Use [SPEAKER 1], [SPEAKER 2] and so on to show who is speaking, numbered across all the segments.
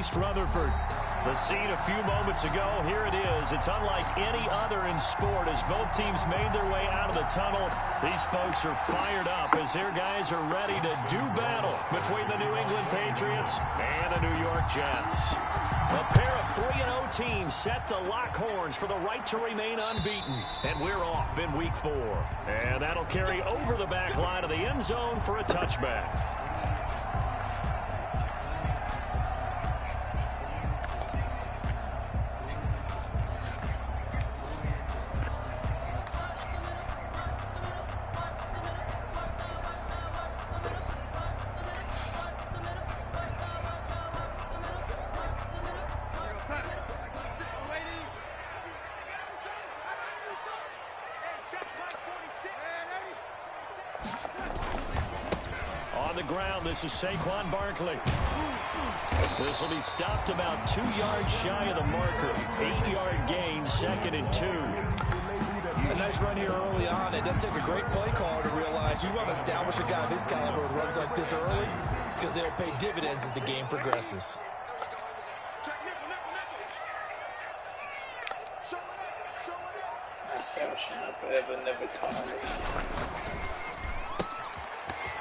[SPEAKER 1] East Rutherford. The scene a few moments ago, here it is. It's unlike any other in sport as both teams made their way out of the tunnel. These folks are fired up as their guys are ready to do battle between the New England Patriots and the New York Jets. A pair of 3-0 teams set to lock horns for the right to remain unbeaten. And we're off in week 4. And that'll carry over the back line of the end zone for a touchback. This is Saquon Barkley. This will be stopped about 2 yards shy of the marker. 8-yard gain, 2nd and 2.
[SPEAKER 2] A nice run here early on. It doesn't take a great play caller to realize you want to establish a guy of his caliber who runs like this early because they'll pay dividends as the game progresses.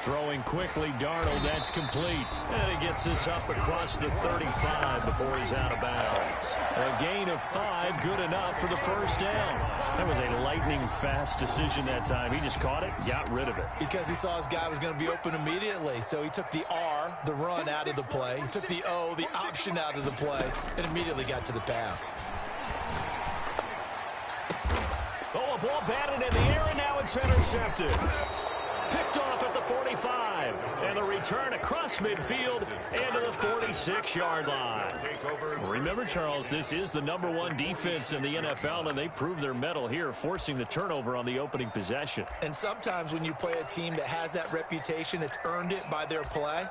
[SPEAKER 1] Throwing quickly, Darnold, that's complete. And he gets this up across the 35 before he's out of bounds. A gain of 5, good enough for the first down. That was a lightning-fast decision that time. He just caught it, got rid of it.
[SPEAKER 2] Because he saw his guy was going to be open immediately. So he took the R, the run, out of the play. He took the O, the option, out of the play, and immediately got to the pass.
[SPEAKER 1] Oh, a ball batted in the air, and now it's intercepted. Picked off at the 45, and the return across midfield into the 46-yard line. Remember, Charles, this is the #1 defense in the NFL, and they proved their mettle here, forcing the turnover on the opening possession.
[SPEAKER 2] And sometimes when you play a team that has that reputation, that's earned it by their play,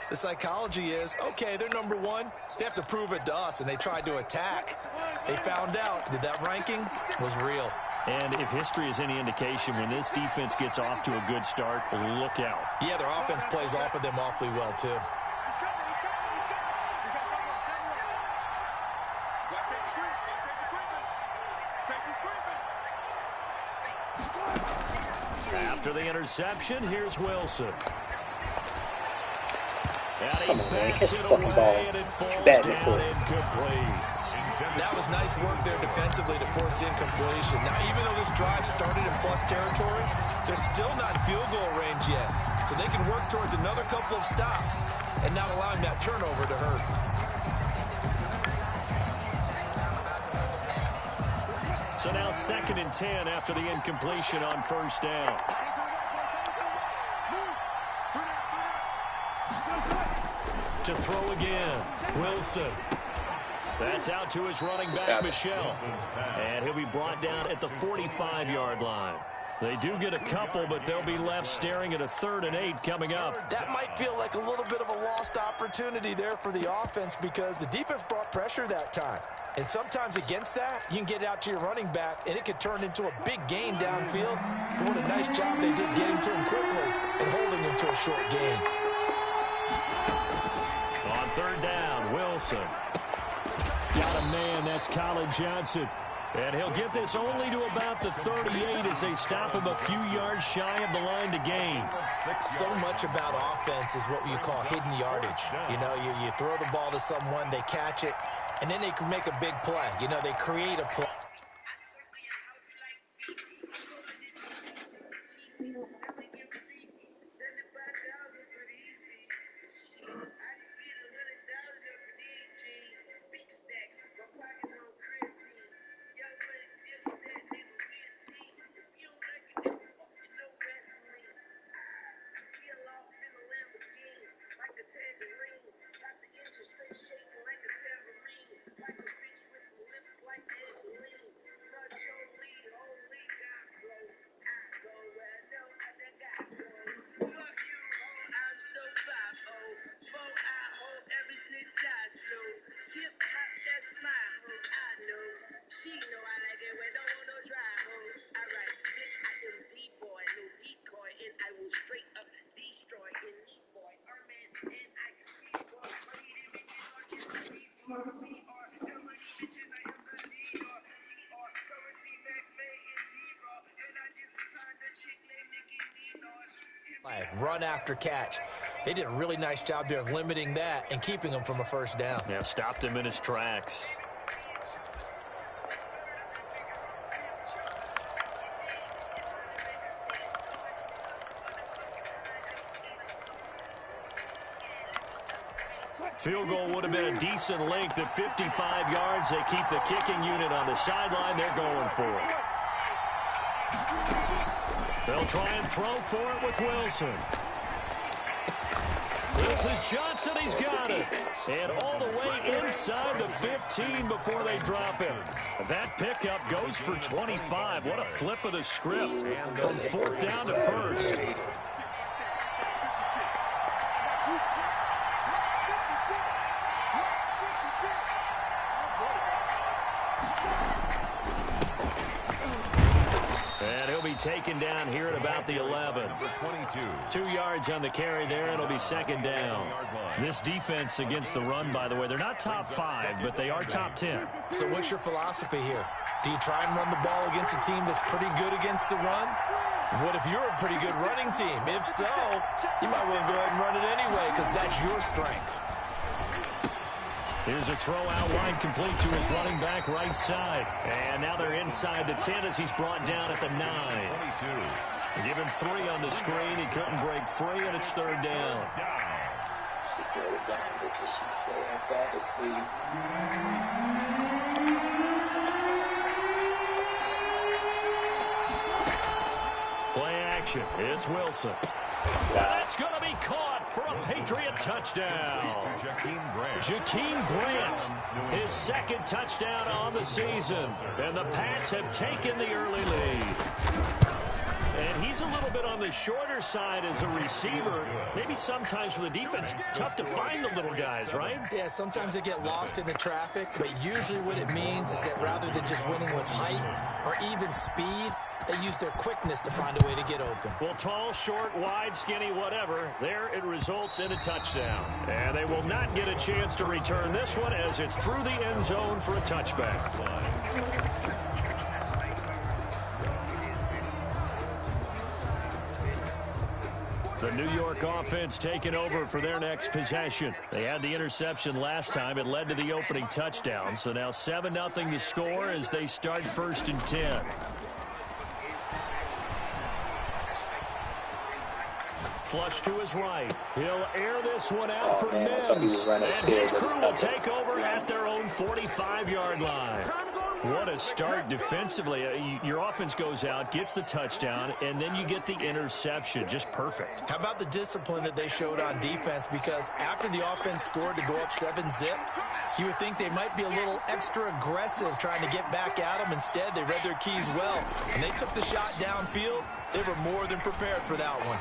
[SPEAKER 2] the psychology is, okay, they're #1. They have to prove it to us, and they tried to attack. They found out that that ranking was real.
[SPEAKER 1] And if history is any indication, when this defense gets off to a good start, look out.
[SPEAKER 2] Yeah, their offense plays off of them awfully well, too.
[SPEAKER 1] After the interception, here's Wilson. And he bats it away, and it falls down incomplete.
[SPEAKER 2] That was nice work there defensively to force incompletion. Now, even though this drive started in plus territory, they're still not in field goal range yet. So they can work towards another couple of stops and not allowing that turnover to hurt.
[SPEAKER 1] So now 2nd and 10 after the incompletion on first down. To throw again, Wilson. That's out to his running back, Michel. And he'll be brought down at the 45-yard line. They do get a couple, but they'll be left staring at a 3rd and 8 coming up.
[SPEAKER 2] That might feel like a little bit of a lost opportunity there for the offense because the defense brought pressure that time. And sometimes against that, you can get out to your running back, and it could turn into a big gain downfield. But what a nice job they did getting to him quickly and holding him to a short gain.
[SPEAKER 1] On 3rd down, Wilson. Got a man, that's Colin Johnson. And he'll get this only to about the 38 as they stop him a few yards shy of the line to gain.
[SPEAKER 2] So much about offense is what you call hidden yardage. You know, you throw the ball to someone, they catch it, and then they can make a big play. You know, they create a play. Run after catch. They did a really nice job there of limiting that and keeping him from a first down.
[SPEAKER 1] Yeah, stopped him in his tracks. Field goal would have been a decent length at 55 yards. They keep the kicking unit on the sideline. They're going for it. They'll try and throw for it with Wilson. This is Johnson. He's got it. And all the way inside the 15 before they drop him. That pickup goes for 25. What a flip of the script from 4th down to 1st. Taken down here at about the 11. 2 yards on the carry there. It'll be 2nd down. This defense against the run, by the way, they're not top 5, but they are top 10.
[SPEAKER 2] So what's your philosophy here? Do you try and run the ball against a team that's pretty good against the run? What if you're a pretty good running team? If so, you might well go ahead and run it anyway because that's your strength.
[SPEAKER 1] Here's a throw out wide, complete to his running back right side. And now they're inside the 10 as he's brought down at the 9. Give him 3 on the screen. He couldn't break free, and it's 3rd down.
[SPEAKER 3] Just let it down because she said I'm bad asleep.
[SPEAKER 1] Play action. It's Wilson. That's going to be caught for a Patriot touchdown. Jakeem Grant, his 2nd touchdown on the season. And the Pats have taken the early lead. And he's a little bit on the shorter side as a receiver. Maybe sometimes for the defense, it's tough to find the little guys, right?
[SPEAKER 2] Yeah, sometimes they get lost in the traffic, but usually what it means is that rather than just winning with height or even speed, they use their quickness to find a way to get open.
[SPEAKER 1] Well, tall, short, wide, skinny, whatever, there it results in a touchdown. And they will not get a chance to return this one as it's through the end zone for a touchback. The New York offense taking over for their next possession. They had the interception last time. It led to the opening touchdown. So now 7-0 to score as they start 1st and 10. Flush to his right. He'll air this one out for Mims. And his crew will take over at their own 45-yard line. What a start defensively. Your offense goes out, gets the touchdown, and then you get the interception. Just perfect.
[SPEAKER 2] How about the discipline that they showed on defense? Because after the offense scored to go up 7-zip, you would think they might be a little extra aggressive trying to get back at them. Instead, they read their keys well. When they took the shot downfield, they were more than prepared for that one.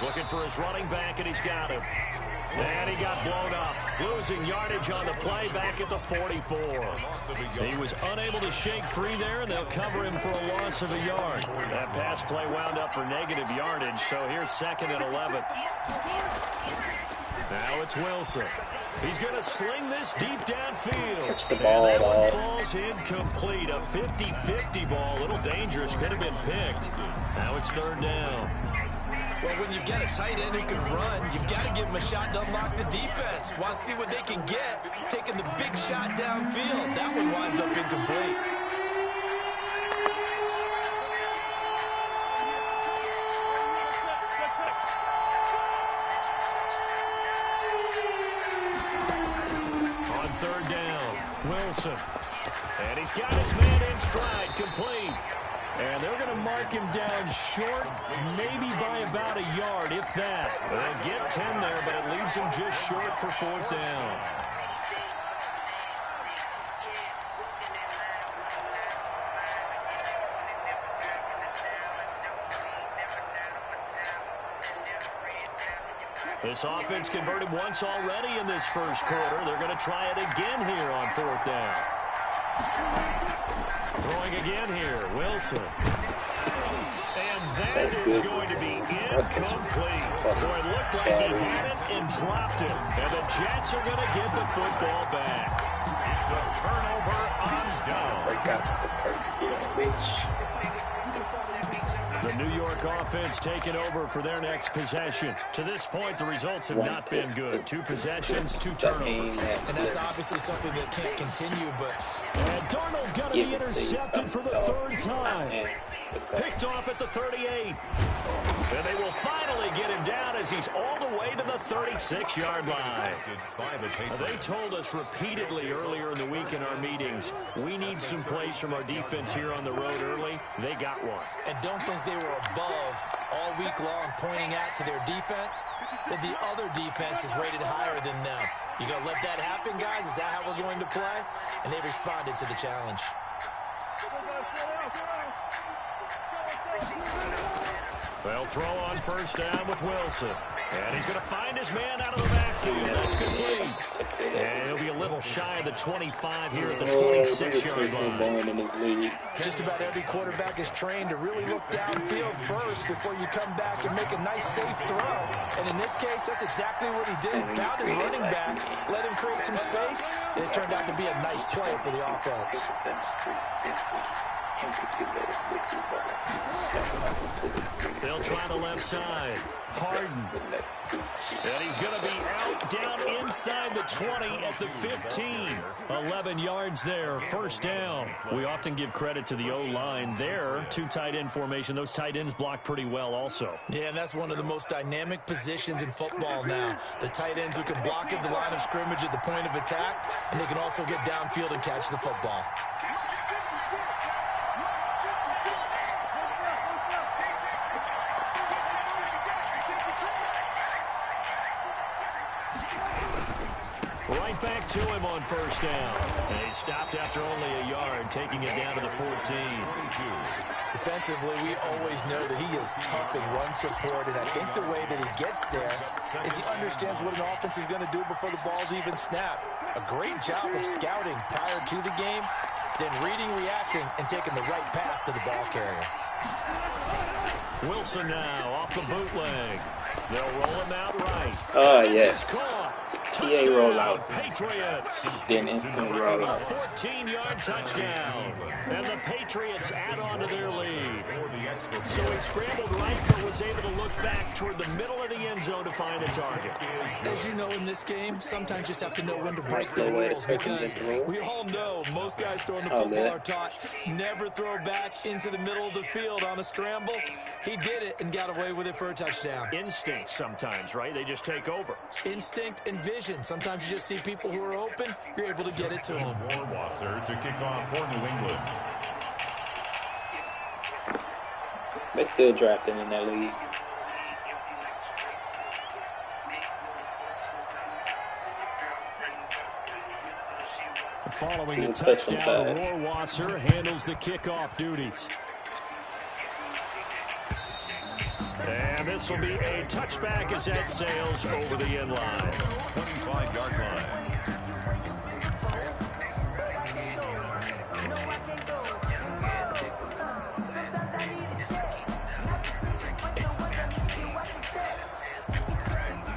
[SPEAKER 1] Looking for his running back, and he's got him. And he got blown up. Losing yardage on the play back at the 44. He was unable to shake free there, and they'll cover him for a loss of a yard. That pass play wound up for negative yardage, so here's 2nd and 11. Now it's Wilson. He's going to sling this deep downfield. And that one falls incomplete. A 50-50 ball. A little dangerous. Could have been picked. Now it's 3rd down.
[SPEAKER 2] Well, when you've got a tight end who can run, you've got to give him a shot to unlock the defense. Want to see what they can get, taking the big shot downfield. That one winds up incomplete.
[SPEAKER 1] On 3rd down, Wilson. And he's got his man in stride, complete. And they're going to mark him down short, maybe by about a yard, if that. They get 10 there, but it leaves him just short for 4th down. This offense converted once already in this first quarter. They're going to try it again here on 4th down. Throwing again here, Wilson. And that is going to be incomplete. Boy, it looked like he had it and dropped it. And the Jets are going to get the football back. It's a turnover on down. The New York offense taking over for their next possession. To this point, the results have not been good. 2 possessions, 2 turnovers.
[SPEAKER 2] And that's obviously something that can't continue, but...
[SPEAKER 1] And Darnold going to be intercepted for the 3rd time. Picked off at the 38. And they will finally get him down as he's all the way to the 36-yard line. They told us repeatedly earlier in the week in our meetings, we need some plays from our defense here on the road early. They got one.
[SPEAKER 2] And don't think they were above all week long pointing out to their defense that the other defense is rated higher than them. You going to let that happen, guys? Is that how we're going to play? And they responded to the challenge.
[SPEAKER 1] They'll throw on first down with Wilson. And he's going to find his man out of the backfield. That's complete. And he'll be a little shy of the 25 here at the 26-yard line.
[SPEAKER 2] Just about every quarterback is trained to really look downfield first before you come back and make a nice, safe throw. And in this case, that's exactly what he did. Found his running back, let him create some space, and it turned out to be a nice play for the offense.
[SPEAKER 1] They'll try the left side. Harden. And he's going to be out down inside the 20 at the 15. 11 yards there. First down. We often give credit to the O-line there. 2 tight end formation. Those tight ends block pretty well also.
[SPEAKER 2] Yeah, and that's one of the most dynamic positions in football now. The tight ends who can block at the line of scrimmage at the point of attack, and they can also get downfield and catch the football.
[SPEAKER 1] Right back to him on first down. And he stopped after only a yard, taking it down to the 14.
[SPEAKER 2] Defensively, we always know that he is tough in run support, and I think the way that he gets there is he understands what an offense is going to do before the ball's even snapped. A great job of scouting prior to the game, then reading, reacting, and taking the right path to the ball carrier.
[SPEAKER 1] Wilson now off the bootleg. They'll roll him out right.
[SPEAKER 4] Oh, yes.
[SPEAKER 1] PA
[SPEAKER 4] rollout.
[SPEAKER 1] Patriots.
[SPEAKER 4] Then instant rollout.
[SPEAKER 1] 14-yard touchdown. And the Patriots add on to their lead. So he scrambled right, but was able to look back toward the middle of the end zone to find a target.
[SPEAKER 2] As you know in this game, sometimes you just have to know when to break the rules, because we all know most guys throwing the football are taught never throw back into the middle of the field on a scramble. He did it and got away with it for a touchdown.
[SPEAKER 1] Instinct sometimes, right? They just take over.
[SPEAKER 2] Instinct and vision. Sometimes you just see people who are open, you're able to get it to them.
[SPEAKER 5] Rohrwasser to kick off for New England.
[SPEAKER 4] They're still drafting in that league.
[SPEAKER 1] Following the touchdown, Rohrwasser handles the kickoff duties. And this will be a touchback as that sails over the end line.
[SPEAKER 5] 25-yard line.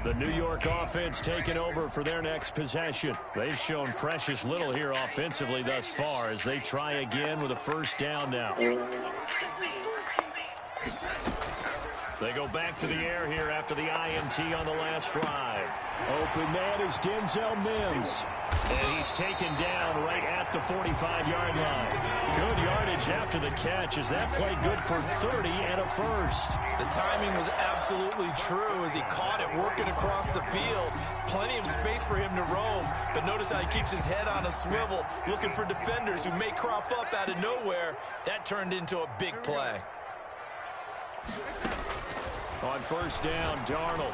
[SPEAKER 1] The New York offense taking over for their next possession. They've shown precious little here offensively thus far as they try again with a first down now. They go back to the air here after the INT on the last drive. Open man is Denzel Mims. And he's taken down right at the 45-yard line. Good yardage after the catch as that play good for 30 and a first.
[SPEAKER 2] The timing was absolutely true as he caught it working across the field. Plenty of space for him to roam, but notice how he keeps his head on a swivel, looking for defenders who may crop up out of nowhere. That turned into a big play.
[SPEAKER 1] On first down, Darnold.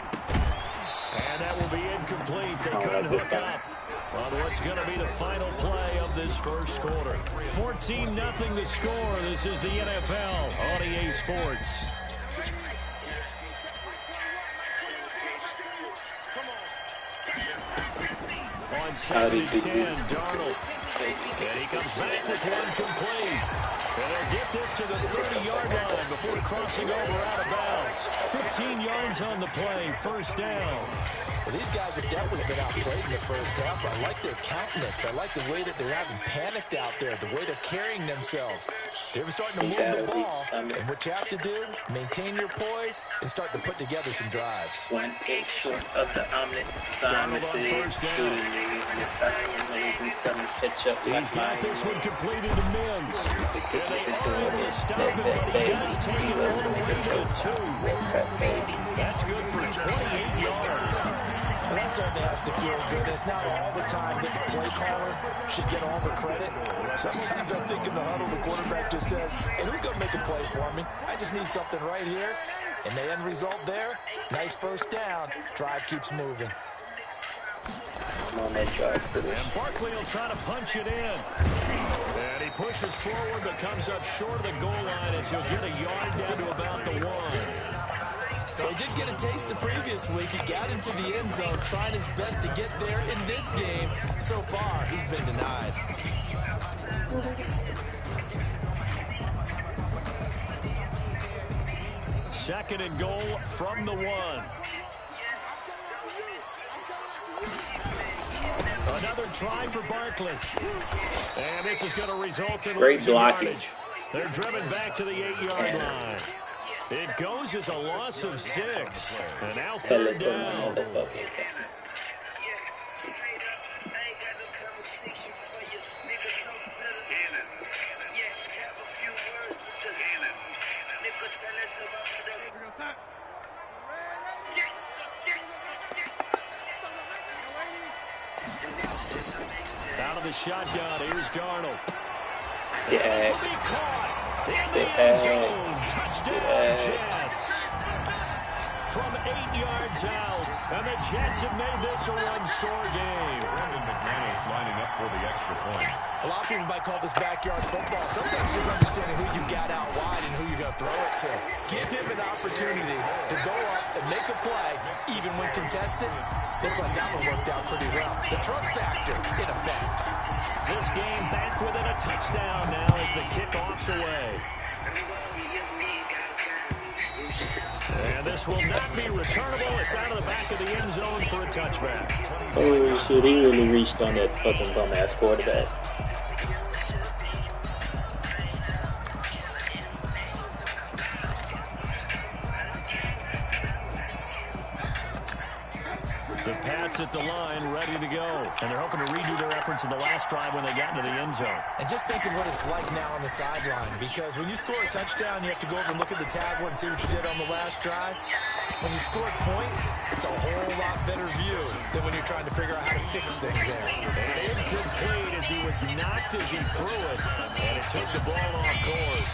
[SPEAKER 1] And that will be incomplete. They couldn't hook up on what's going to be the final play of this first quarter. 14-0 the score. This is the NFL on EA Sports. On second and 10. Darnold. And he comes back with one complete. And they'll get this to the 30-yard line before crossing over out of bounds. 15 yards on the play, first down.
[SPEAKER 2] Well, these guys have definitely been outplayed in the first half. I like their countenance. I like the way that they haven't panicked out there, the way they're carrying themselves. They're starting to move the ball. And what you have to do, maintain your poise and start to put together some drives.
[SPEAKER 4] 1 8 short of the omelet. Simon says, shooting nigga. Catch up.
[SPEAKER 1] He's got this one completed to Mims. And they are able to stop him, but he does take it all the way to the 2. That's good for 28 yards.
[SPEAKER 2] Well, that certainly has to feel good. It's not all the time that the play caller should get all the credit. Sometimes I think in the huddle, the quarterback just says, hey, who's going to make a play for me? I just need something right here. And the end result there, nice first down. Drive keeps moving.
[SPEAKER 4] On that drive for this.
[SPEAKER 1] And Barkley will try to punch it in. And he pushes forward but comes up short of the goal line as he'll get a yard down to about the 1.
[SPEAKER 2] Well, he did get a taste the previous week. He got into the end zone trying his best to get there in this game. So far, he's been denied.
[SPEAKER 1] Second and goal from the 1. Another try for Barkley. And this is going to result in
[SPEAKER 4] great blocking.
[SPEAKER 1] yardage. They're driven back to the 8-yard line. It goes as a loss of 6. And now third down. Out of the shotgun, here's Darnold.
[SPEAKER 4] Yeah.
[SPEAKER 1] Caught in the end zone. Touchdown, Jets. From 8 yards out, and the Jets have made this a one-score game.
[SPEAKER 5] Brandon McManus lining up for the extra point.
[SPEAKER 2] A lot of people might call this backyard football. Sometimes just understanding who you got out wide and who you're going to throw it to. Give him an opportunity to go up and make a play, even when contested. Looks like that one worked out pretty well. The trust factor, in effect.
[SPEAKER 1] This game back within a touchdown now as the kickoff's away. And this will not be returnable. It's out of the back of the end zone for a touchback.
[SPEAKER 4] Oh shit, he really reached on that fucking bum-ass quarterback.
[SPEAKER 1] The Pats at the line, ready to go. And they're hoping to redo their efforts in the last drive when they got into the end zone.
[SPEAKER 2] And just think of what it's like now on the sideline. Because when you score a touchdown, you have to go over and look at the tablet and see what you did on the last drive. When you score points, it's a whole lot better view than when you're trying to figure out how to fix things there.
[SPEAKER 1] And incomplete as he was knocked as he threw it. And it took the ball off course.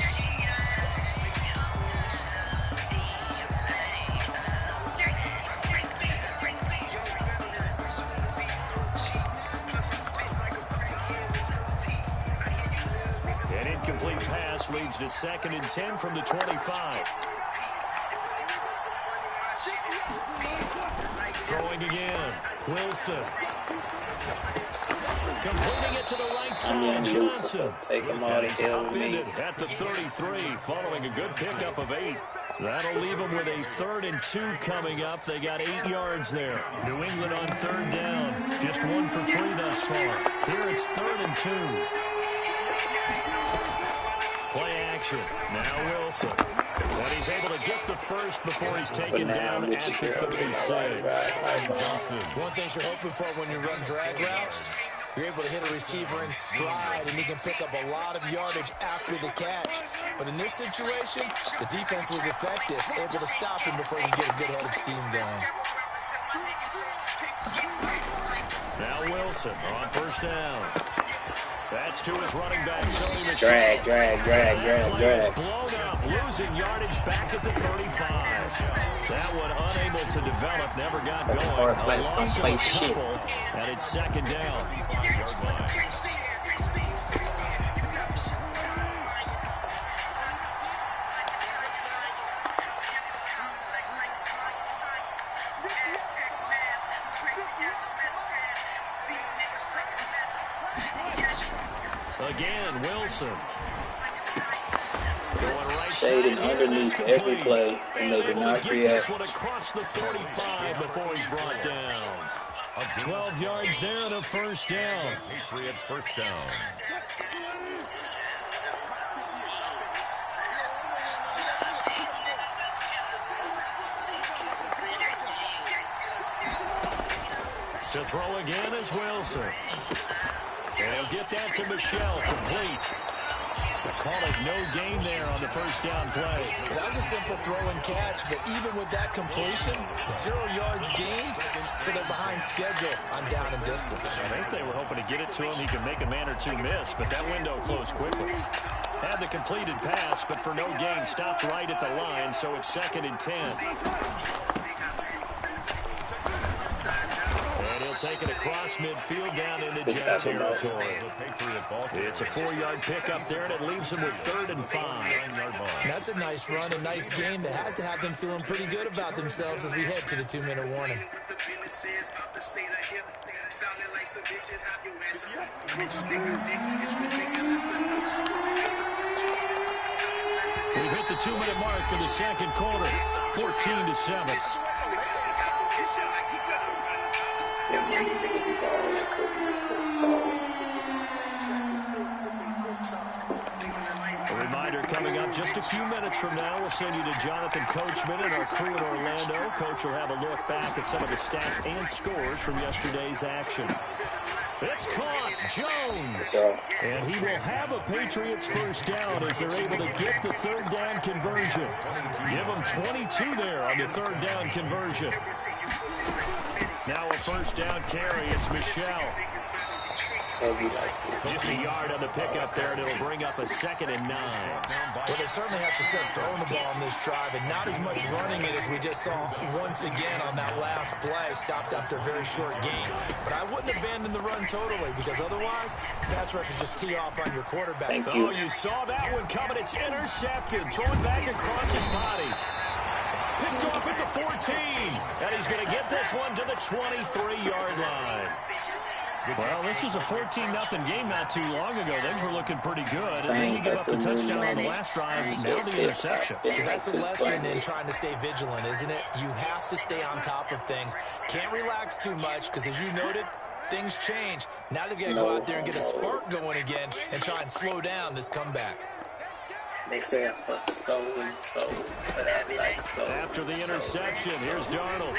[SPEAKER 1] An incomplete pass leads to 2nd and 10 from the 25. Throwing again. Wilson. Completing it to the right side. Johnson.
[SPEAKER 4] Take him out of here with me.
[SPEAKER 1] At the 33, following a good pickup of 8. That'll leave them with a 3rd and 2 coming up. They got 8 yards there. New England on 3rd down. Just 1 for 3 thus far. Here it's 3rd and 2. Play action. Now Wilson. And he's able to get the first before he's taken down at the 36.
[SPEAKER 2] One thing you're hoping for when you run drag routes, you're able to hit a receiver in stride, and he can pick up a lot of yardage after the catch. But in this situation, the defense was effective, able to stop him before he could get a good head of steam going.
[SPEAKER 1] Now Wilson on 1st down. That's to his running back, Sony Michel.
[SPEAKER 4] Drag.
[SPEAKER 1] Blown up, losing yardage back at the 35. That one unable to develop, never got going.
[SPEAKER 4] Power Flats don't play shit.
[SPEAKER 1] And it's 2nd down. Again, Wilson. Going right
[SPEAKER 4] Shading
[SPEAKER 1] side
[SPEAKER 4] underneath every play, and they did not
[SPEAKER 1] get
[SPEAKER 4] react.
[SPEAKER 1] this one across the 45 before he's brought down. 12 yards there and a first down.
[SPEAKER 5] Patriot first down.
[SPEAKER 1] To throw again is Wilson. And he'll get that to Michel, complete. They call it no gain there on the first down play.
[SPEAKER 2] That was a simple throw and catch, but even with that completion, 0 yards gained, so they're behind schedule on down and distance.
[SPEAKER 1] I think they were hoping to get it to him. He could make a man or two miss, but that window closed quickly. Had the completed pass, but for no gain, stopped right at the line, so it's 2nd and 10. And he'll take it across midfield down into Jet territory. It's a 4-yard pickup there, and it leaves him with 3rd and 5.
[SPEAKER 2] That's a nice run, a nice game that has to have them feeling pretty good about themselves as we head to the 2-minute warning.
[SPEAKER 1] We've hit the 2-minute mark of the second quarter, 14-7. A reminder coming up just a few minutes from now, we'll send you to Jonathan Coachman and our crew in Orlando. Coach will have a look back at some of the stats and scores from yesterday's action. It's caught, Jones. And he will have a Patriots first down as they're able to get the 3rd down conversion. Give them 22 there on the 3rd down conversion. Now a first down carry, it's Michel. Just a yard on the pickup there, and it'll bring up a 2nd and 9.
[SPEAKER 2] Well, they certainly had success throwing the ball on this drive, and not as much running it as we just saw once again on that last play. Stopped after a very short gain. But I wouldn't abandon the run totally, because otherwise, pass rushers just tee off on your quarterback.
[SPEAKER 1] Oh, you saw that one coming. It's intercepted. Throwing back across his body. Picked off at the 14. And he's going to get this one to the 23-yard line. Well, this was a 14-0 game not too long ago. Things were looking pretty good. And then you give up the touchdown on the last drive. Now the interception.
[SPEAKER 2] So that's a lesson in trying to stay vigilant, isn't it? You have to stay on top of things. Can't relax too much because, as you noted, things change. Now they've got to go out there and get a spark going again and try and slow down this comeback.
[SPEAKER 4] They say I fuck so and so, but I like so.
[SPEAKER 1] After the interception, here's Darnold.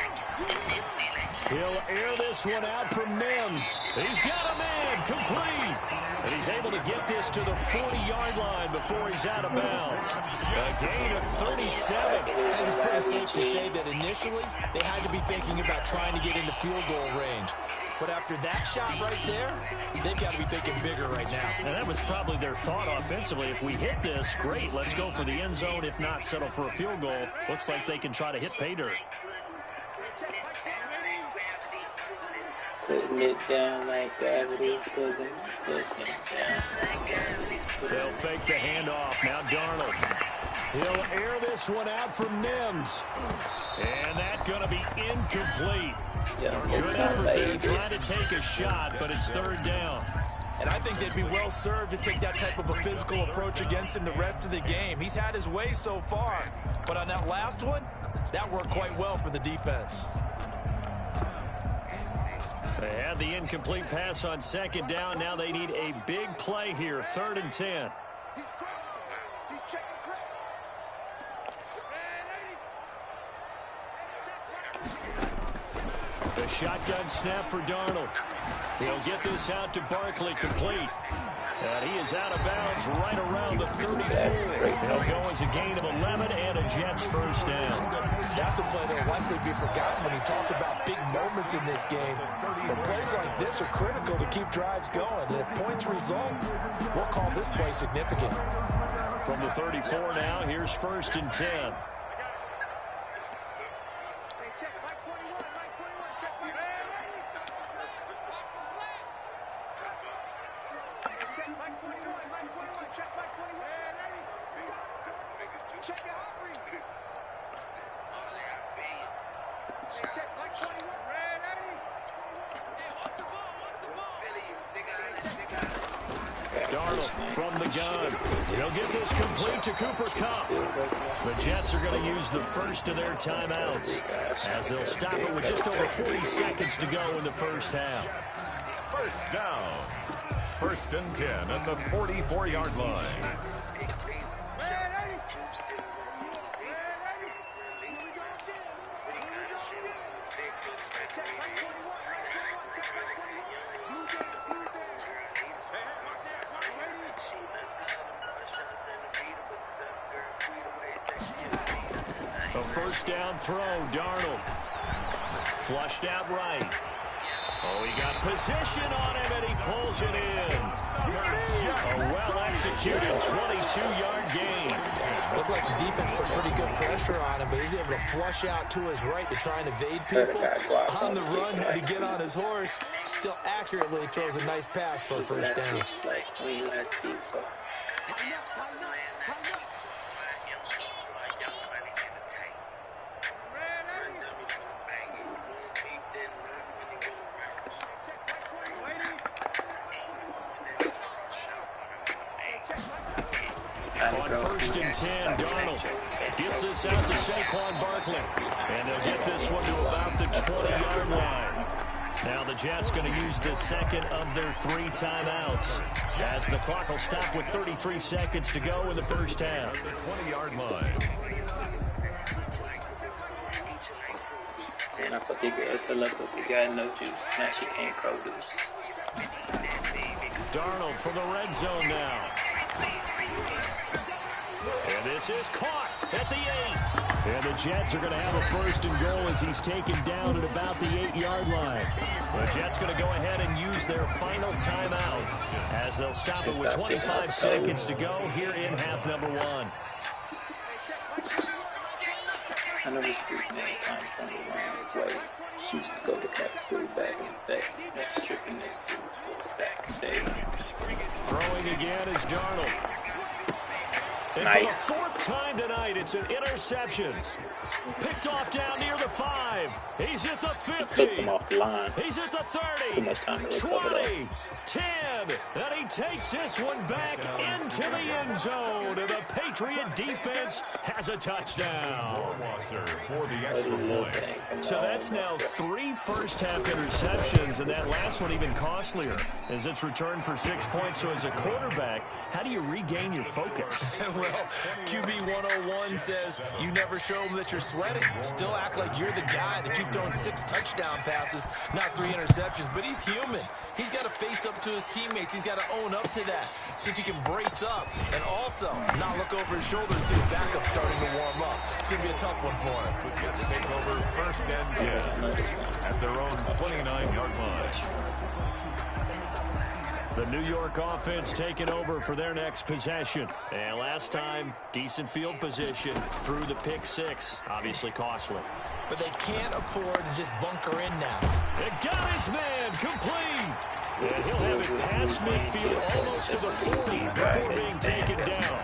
[SPEAKER 1] He'll air this one out from Mims. He's got a man, complete. And he's able to get this to the 40-yard line before he's out of bounds. A gain of 37.
[SPEAKER 2] And it's pretty safe to say that initially they had to be thinking about trying to get into field goal range. But after that shot right there, they've got to be thinking bigger right now.
[SPEAKER 1] And that was probably their thought offensively. If we hit this, great, let's go for the end zone. If not, settle for a field goal. Looks like they can try to hit pay dirt.
[SPEAKER 4] Putting it down like gravity's putting it down like gravity's.
[SPEAKER 1] They'll fake the handoff. Now Darnold. He'll air this one out from Mims. And that's going to be incomplete. Good effort there, trying to take a shot, but it's 3rd down.
[SPEAKER 2] And I think they'd be well served to take that type of a physical approach against him the rest of the game. He's had his way so far, but on that last one, that worked quite well for the defense.
[SPEAKER 1] They had the incomplete pass on 2nd down. Now they need a big play here, 3rd and 10. The shotgun snap for Darnold. He'll get this out to Barkley, complete. And he is out of bounds right around the 34. He'll go as a gain of 11 and a Jets first down.
[SPEAKER 2] That's a play that will likely be forgotten when you talk about big moments in this game. But plays like this are critical to keep drives going. And if points result, we'll call this play significant.
[SPEAKER 1] From the 34 now, here's 1st and 10. Darnold from the gun. He'll get this complete to Cooper Kupp. The Jets are going to use the first of their timeouts as they'll stop it with just over 40 seconds to go in the first half.
[SPEAKER 5] First down. 1st and 10 at the 44-yard line.
[SPEAKER 1] A first down throw, Darnold. Flushed out right. Oh, he got position on him, and he pulls it in. A well-executed 22-yard gain.
[SPEAKER 2] Looked like the defense put pretty good pressure on him, but he's able to flush out to his right to try and evade people. On the run, had to get on his horse. Still accurately throws a nice pass for a first down.
[SPEAKER 1] On 1st and 10, Darnold gets this out to Saquon Barkley. And they'll get this one to about the 20-yard line. Now the Jets going to use the second of their 3 timeouts as the clock will stop with 33 seconds to go in the first half.
[SPEAKER 5] The 20-yard line.
[SPEAKER 4] And I thought they could tell us because he got no juice. Now she can't produce.
[SPEAKER 1] Darnold from the red zone now. And this is caught at the 8. And the Jets are going to have a first and goal as he's taken down at about the 8-yard line. The Jets going to go ahead and use their final timeout as they'll stop it with 25 seconds to go here in half number 1.
[SPEAKER 4] I know this freak man comes from the wrong way. She used to go to Catholic school back in the day. That's tripping this school for a stack of days.
[SPEAKER 1] Throwing again is Darnold. And
[SPEAKER 4] Nice.
[SPEAKER 1] for the 4th time tonight, it's an interception. Picked off down near the 5. He's at the 50.
[SPEAKER 4] Took them off the line.
[SPEAKER 1] He's at the 30.
[SPEAKER 4] Too much time to recover
[SPEAKER 1] 20. 10. And he takes this one back into the end zone. And the Patriot defense has a touchdown.
[SPEAKER 5] For the extra point.
[SPEAKER 1] So that's now 3 first-half interceptions, and that last one even costlier as it's returned for 6 points. So as a quarterback, how do you regain your focus?
[SPEAKER 2] Well, QB 101 says you never show them that you're sweating. Still act like you're the guy, that you've thrown 6 touchdown passes, not 3 interceptions. But he's human. He's got to face up to his teammates. He's got to own up to that. See if he can brace up and also not look over his shoulder and see his backup starting to warm up. It's going to be a tough one for him.
[SPEAKER 5] The Jets take over 1st and 10 at their own 29-yard line.
[SPEAKER 1] The New York offense taking over for their next possession. And last time, decent field position through the pick 6. Obviously costly.
[SPEAKER 2] But they can't afford to just bunker in now.
[SPEAKER 1] It got his man complete. And he'll have it past midfield almost to the 40 before being taken down.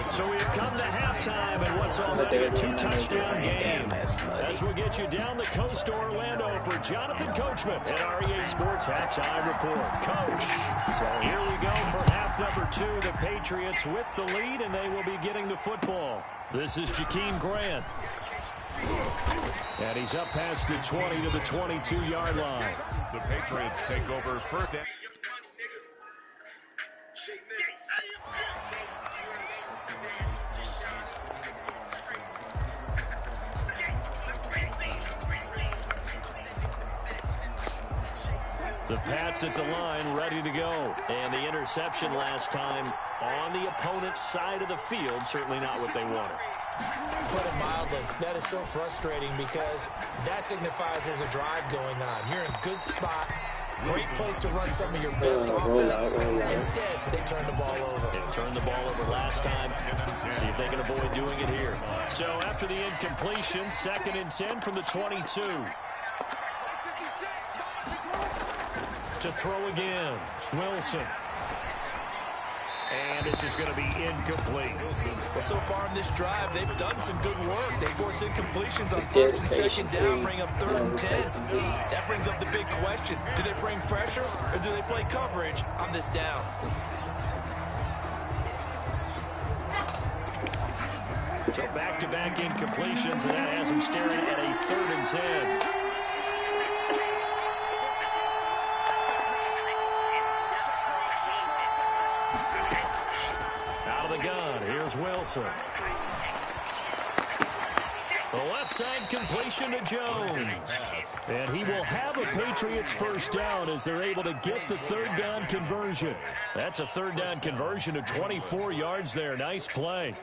[SPEAKER 1] So we've come to halftime, and what's already a 2-touchdown game. As we'll get you down the coast to Orlando for Jonathan Coachman at REA Sports Halftime Report. Coach, so here we go for half number 2. The Patriots with the lead, and they will be getting the football. This is Jakeem Grant. And he's up past the 20 to the 22-yard line.
[SPEAKER 5] The Patriots take over 1st and...
[SPEAKER 1] The Pats at the line, ready to go. And the interception last time on the opponent's side of the field, certainly not what they wanted.
[SPEAKER 2] Put it mildly, that is so frustrating because that signifies there's a drive going on. You're in a good spot, great place to run some of your best offense. Instead, they turn the ball over.
[SPEAKER 1] They turned the ball over last time. See if they can avoid doing it here. So after the incompletion, 2nd and 10 from the 22. To throw again, Wilson. And this is going to be incomplete.
[SPEAKER 2] Well, so far in this drive, they've done some good work. They force incompletions on first and second down, bring up 3rd and 10. That brings up the big question. Do they bring pressure or do they play coverage on this down?
[SPEAKER 1] So back-to-back incompletions, and that has them staring at a 3rd and 10. Wilson. The left side completion to Jones. And he will have a Patriots first down as they're able to get the 3rd down conversion. That's a 3rd down conversion of 24 yards there. Nice play.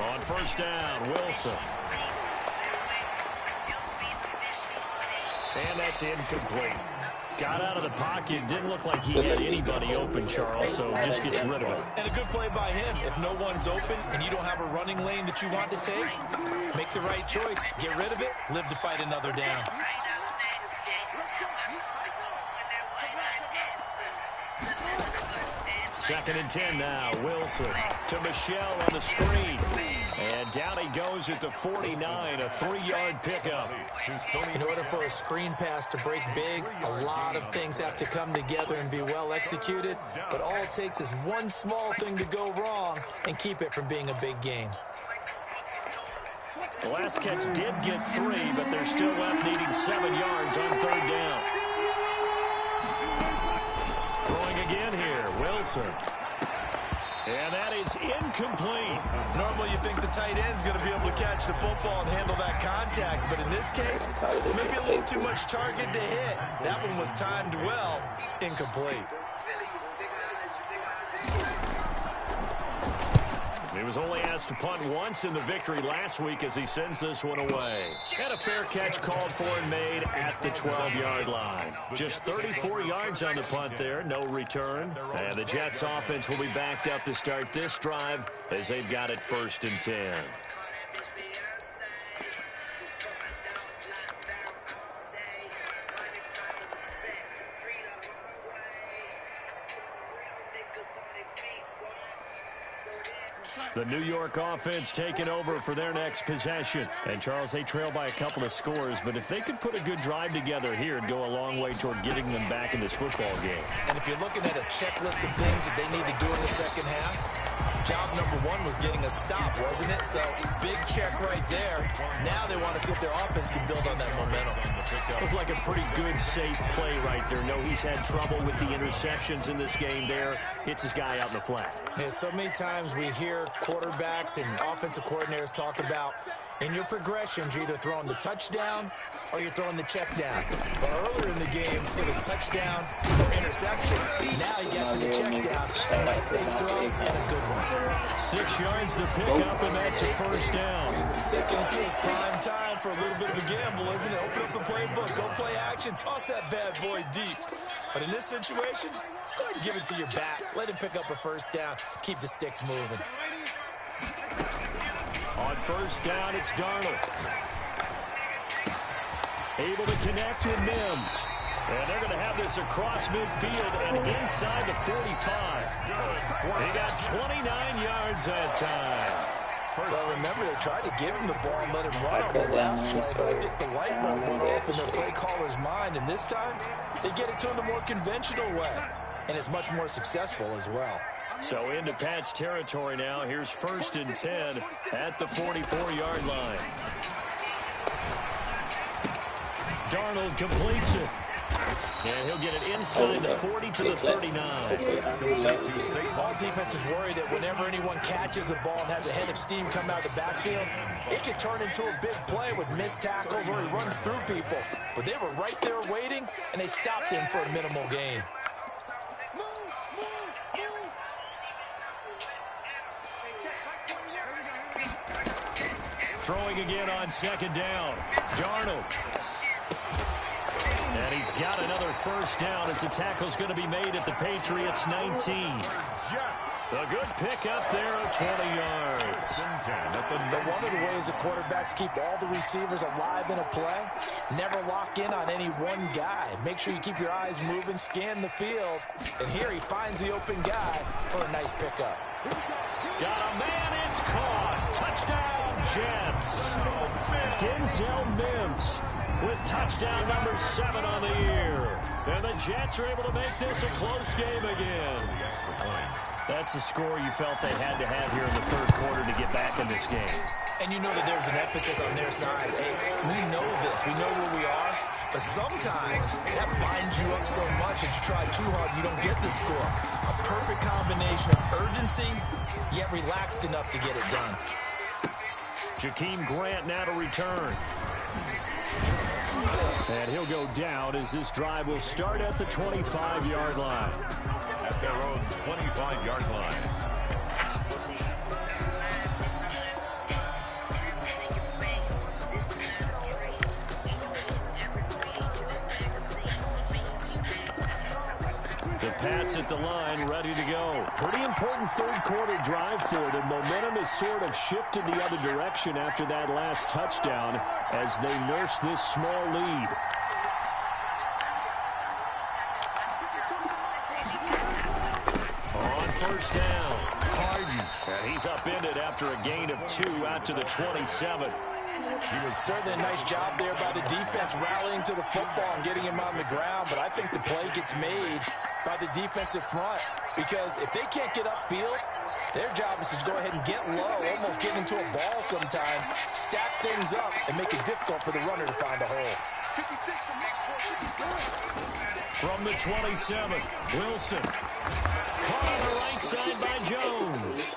[SPEAKER 1] On first down, Wilson. And that's incomplete. Got out of the pocket. Didn't look like he had anybody open, Charles, so just gets rid of it.
[SPEAKER 2] And a good play by him. If no one's open and you don't have a running lane that you want to take, make the right choice. Get rid of it. Live to fight another down.
[SPEAKER 1] Second and 10 now. Wilson to Michel on the screen. And down he goes at the 49, a 3-yard pickup.
[SPEAKER 2] In order for a screen pass to break big, a lot of things have to come together and be well executed. But all it takes is one small thing to go wrong and keep it from being a big game.
[SPEAKER 1] The last catch did get 3, but they're still left needing 7 yards on 3rd down. Throwing again here, Wilson. And that is incomplete.
[SPEAKER 2] Normally you think the tight end's going to be able to catch the football and handle that contact, but in this case, maybe a little too much target to hit. That one was timed well. Incomplete.
[SPEAKER 1] He was only asked to punt once in the victory last week as he sends this one away. And a fair catch called for and made at the 12-yard line. Just 34 yards on the punt there, no return. And the Jets offense will be backed up to start this drive as they've got it 1st and 10. The New York offense taking over for their next possession. And, Charles, they trail by a couple of scores, but if they could put a good drive together here, it'd go a long way toward getting them back in this football game.
[SPEAKER 2] And if you're looking at a checklist of things that they need to do in the second half, job number 1 was getting a stop, wasn't it? So, big check right there. Now they want to see if their offense can build on that momentum.
[SPEAKER 1] Looked like a pretty good, safe play right there. No, he's had trouble with the interceptions in this game there. Hits his guy out in the flat.
[SPEAKER 2] Yeah, so many times we hear quarterbacks and offensive coordinators talk about in your progressions, you're either throwing the touchdown or you're throwing the check down. But earlier in the game, it was touchdown or interception. Now you get to the check down. A nice safe throw and a good one.
[SPEAKER 1] 6 yards to pick up, and that's a first down.
[SPEAKER 2] 2nd and 2 is prime time for a little bit of a gamble, isn't it? Open up the playbook, go play action, toss that bad boy deep. But in this situation, go ahead and give it to your back. Let him pick up a first down. Keep the sticks moving.
[SPEAKER 1] On first down, it's Darnold. Able to connect with Mims. And they're going to have this across midfield and inside the 45. They got 29 yards that time.
[SPEAKER 2] Well, remember, they tried to give him the ball and let him run on the last play, but I think the light bulb went off in their play caller's mind, and this time, they get it to him the more conventional way, and it's much more successful as well.
[SPEAKER 1] So into Pat's territory now. Here's 1st and 10 at the 44-yard line. Darnold completes it. And he'll get it inside the 40 to the 39.
[SPEAKER 2] All defense is worried that whenever anyone catches the ball and has a head of steam come out of the backfield, it can turn into a big play with missed tackles or he runs through people. But they were right there waiting, and they stopped him for a minimal gain.
[SPEAKER 1] Throwing again on 2nd down. Darnold. And he's got another first down as the tackle's going to be made at the Patriots 19. A good pick up there of 20 yards.
[SPEAKER 2] But one of the ways the quarterbacks keep all the receivers alive in a play, never lock in on any one guy. Make sure you keep your eyes moving, scan the field. And here he finds the open guy for a nice pickup.
[SPEAKER 1] Got a man, it's caught. Touchdown, Jets. Denzel Mims with touchdown number 7 on the year. And the Jets are able to make this a close game again. That's a score you felt they had to have here in the third quarter to get back in this game.
[SPEAKER 2] And you know that there's an emphasis on their side. Hey, we know this. We know where we are. But sometimes that binds you up so much that you try too hard, you don't get the score. A perfect combination of urgency, yet relaxed enough to get it done.
[SPEAKER 1] Jakeem Grant now to return. And he'll go down as this drive will start at the 25-yard line.
[SPEAKER 5] At their own 25-yard line.
[SPEAKER 1] The Pats at the line, ready to go. Pretty important third quarter drive for them. Momentum has sort of shifted the other direction after that last touchdown as they nurse this small lead. On first down, Harden. And he's upended after a gain of 2 out to the 27.
[SPEAKER 2] Certainly a nice job there by the defense rallying to the football and getting him on the ground, but I think the play gets made by the defensive front because if they can't get upfield, their job is to go ahead and get low, almost get into a ball sometimes, stack things up, and make it difficult for the runner to find a hole.
[SPEAKER 1] From the 27, Wilson. Caught on the right side by Jones.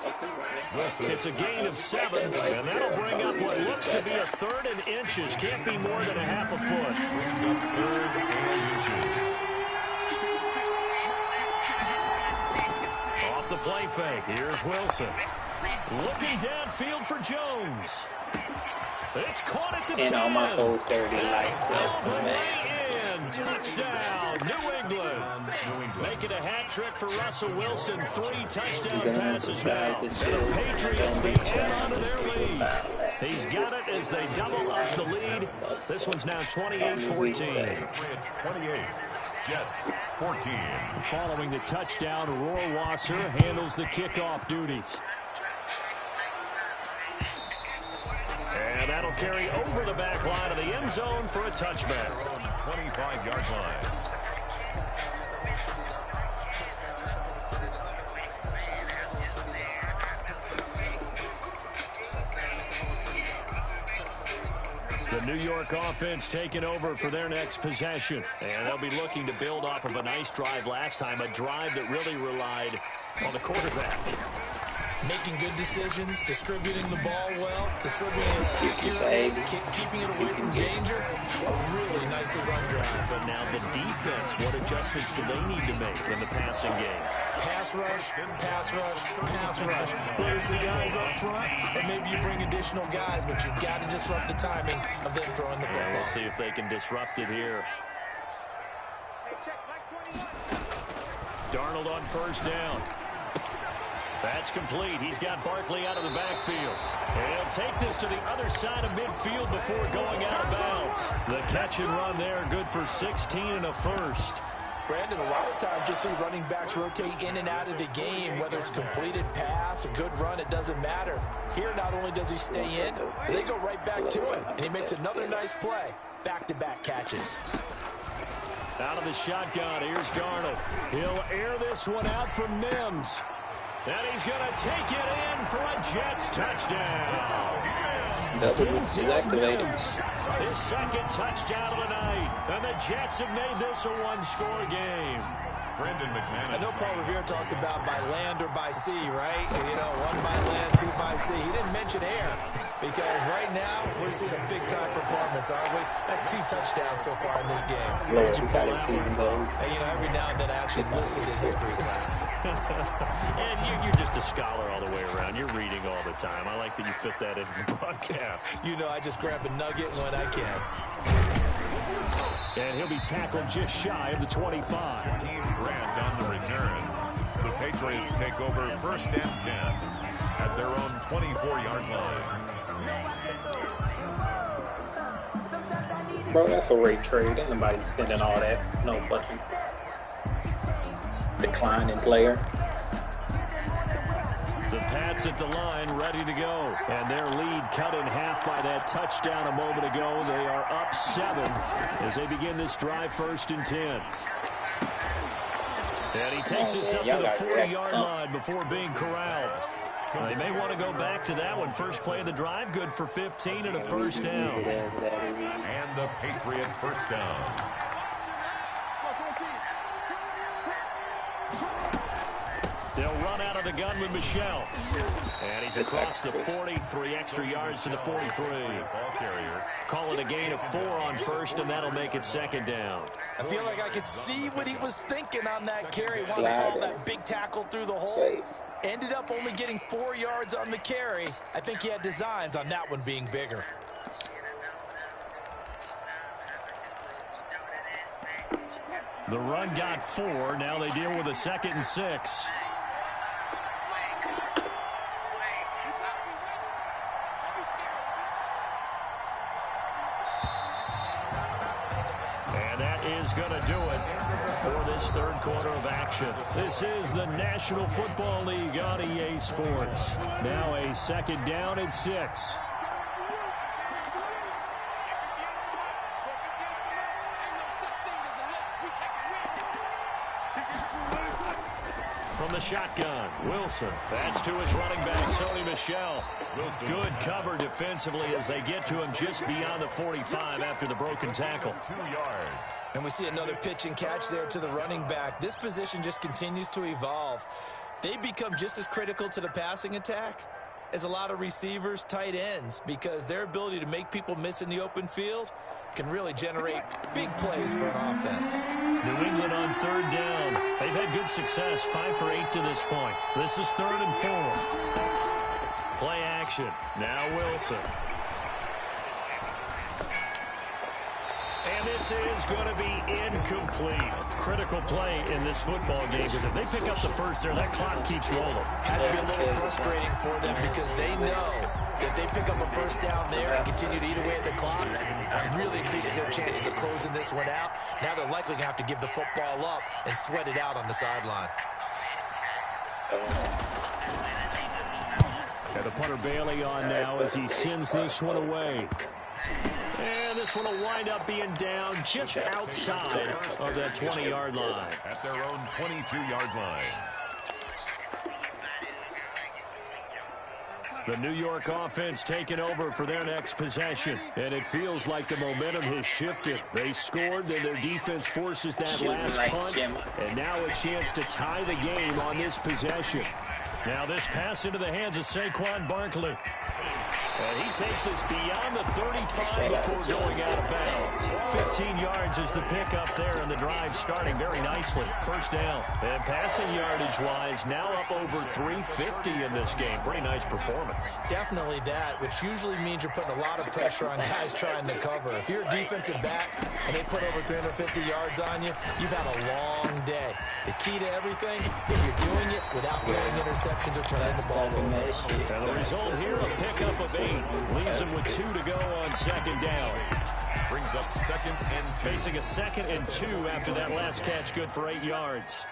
[SPEAKER 1] It's a gain of 7, and that'll bring up what looks to be a 3rd and inches. Can't be more than a half a foot.
[SPEAKER 5] 3rd and inches.
[SPEAKER 1] Off the play fake, here's Wilson. Looking downfield for Jones. It's caught at the 10.
[SPEAKER 4] And all my whole 30 life
[SPEAKER 1] All the way in. Touchdown, New England. Make it a hat trick for Russell Wilson. 3 touchdown passes now. The Patriots, they add on to their lead. He's got it as they double up the lead. This one's now 28-14.
[SPEAKER 5] Patriots 28, Jets 14.
[SPEAKER 1] Following the touchdown, Rohrwasser handles the kickoff duties. And that'll carry over the back line of the end zone for a touchback.
[SPEAKER 5] 25-yard line.
[SPEAKER 1] The New York offense taking over for their next possession. And they'll be looking to build off of a nice drive last time, a drive that really relied on the quarterback.
[SPEAKER 2] Making good decisions, distributing the ball well, distributing it accurately, keeping it away from danger. A really nicely run drive.
[SPEAKER 1] But now the defense, what adjustments do they need to make in the passing game?
[SPEAKER 2] Pass rush, pass rush, pass rush. There's the guys up front, and maybe you bring additional guys, but you've got to disrupt the timing of them throwing the football.
[SPEAKER 1] We'll see if they can disrupt it here. Darnold on first down. That's complete. He's got Barkley out of the backfield. And he'll take this to the other side of midfield before going out of bounds. The catch and run there, good for 16 and a first.
[SPEAKER 2] Brandon, a lot of times you'll see running backs rotate in and out of the game, whether it's completed pass, a good run, it doesn't matter. Here, not only does he stay in, they go right back to him, and he makes another nice play. Back-to-back catches.
[SPEAKER 1] Out of the shotgun, here's Darnold. He'll air this one out for Mims. And he's going to take it in for a Jets touchdown. His second touchdown of the night. And the Jets have made this a one-score game.
[SPEAKER 5] Brendan McManus.
[SPEAKER 2] I know Paul Revere talked about by land or by sea, right? You know, 1 by land, 2 by sea. He didn't mention air because right now we're seeing a big-time performance, aren't we? That's 2 touchdowns so far in this game.
[SPEAKER 4] Lord, you gotta see those.
[SPEAKER 2] And, you know, every now and then I actually listened in history class.
[SPEAKER 1] And you're just a scholar all the way around. You're reading all the time. I like that you fit that into the podcast.
[SPEAKER 2] You know, I just grab a nugget when I can.
[SPEAKER 1] And he'll be tackled just shy of the 25.
[SPEAKER 5] Grant on the return. The Patriots take over 1st and 10 at their own 24-yard line.
[SPEAKER 4] Bro, that's a rate trade. Ain't nobody sending all that. No fucking declining player.
[SPEAKER 1] The Pats at the line ready to go. And their lead cut in half by that touchdown a moment ago. They are up 7 as they begin this drive 1st and 10. And he takes us up to the 40-yard line before being corralled. They may want to go back to that one. First play of the drive, good for 15 and a first down.
[SPEAKER 5] And the Patriot first down.
[SPEAKER 1] They'll run out of the gun with Michelle. And he's across the 40, 3 extra yards to the 43.
[SPEAKER 5] Ball carrier.
[SPEAKER 1] Call it a gain of 4 on first, and that'll make it second down.
[SPEAKER 2] I feel like I could see what he was thinking on that carry. Wanted to call that big tackle through the hole. Ended up only getting 4 yards on the carry. I think he had designs on that one being bigger.
[SPEAKER 1] The run got 4. Now they deal with a 2nd and 6. And that is going to do it for this third quarter of action. This is the National Football League on EA Sports. Now a 2nd down and 6. From the shotgun, Wilson. That's to his running back, Sony Michel. Wilson. Good cover defensively as they get to him just beyond the 45 after the broken tackle.
[SPEAKER 5] 2 yards.
[SPEAKER 2] And we see another pitch and catch there to the running back. This position just continues to evolve. They become just as critical to the passing attack as a lot of receivers, tight ends, because their ability to make people miss in the open field can really generate big plays for an offense.
[SPEAKER 1] New England on 3rd down. They've had good success, 5 for 8 to this point. This is 3rd and 4. Play action. Now Wilson. And this is going to be incomplete. Critical play in this football game because if they pick up the first there, that clock keeps rolling.
[SPEAKER 2] Has to be a little frustrating for them because they know if they pick up a first down there and continue to eat away at the clock, it really increases their chances of closing this one out. Now they're likely going to have to give the football up and sweat it out on the sideline.
[SPEAKER 1] And the punter Bailey on now as he sends this one away. And this one will wind up being down just outside of that 20-yard line.
[SPEAKER 5] At their own 22-yard line.
[SPEAKER 1] The New York offense taking over for their next possession. And it feels like the momentum has shifted. They scored, then their defense forces that last punt. And now a chance to tie the game on this possession. Now this pass into the hands of Saquon Barkley. And he takes us beyond the 35 before going out of bounds. 15 yards is the pickup there, and the drive starting very nicely. First down. And passing yardage-wise, now up over 350 in this game. Pretty nice performance.
[SPEAKER 2] Definitely that, which usually means you're putting a lot of pressure on guys trying to cover. If you're a defensive back and they put over 350 yards on you, you've had a long day. The key to everything, if you're doing it without throwing interceptions or turning the ball over.
[SPEAKER 1] And the result here, a pickup of 8. Leaves him with 2 to go on 2nd down.
[SPEAKER 5] Brings up 2nd and 2.
[SPEAKER 1] Facing a 2nd and 2 after that last catch, good for 8 yards.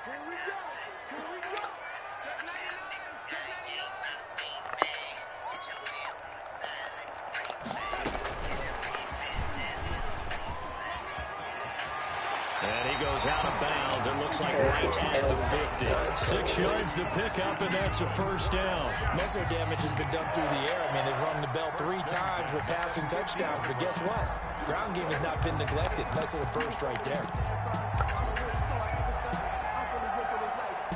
[SPEAKER 1] And he goes out of bounds. It looks like right at the 50. 6 yards to pick up, and that's a first down.
[SPEAKER 2] Most of their damage has been done through the air. I mean, they've rung the bell 3 times with passing touchdowns, but guess what? Ground game has not been neglected. Nice little burst right there.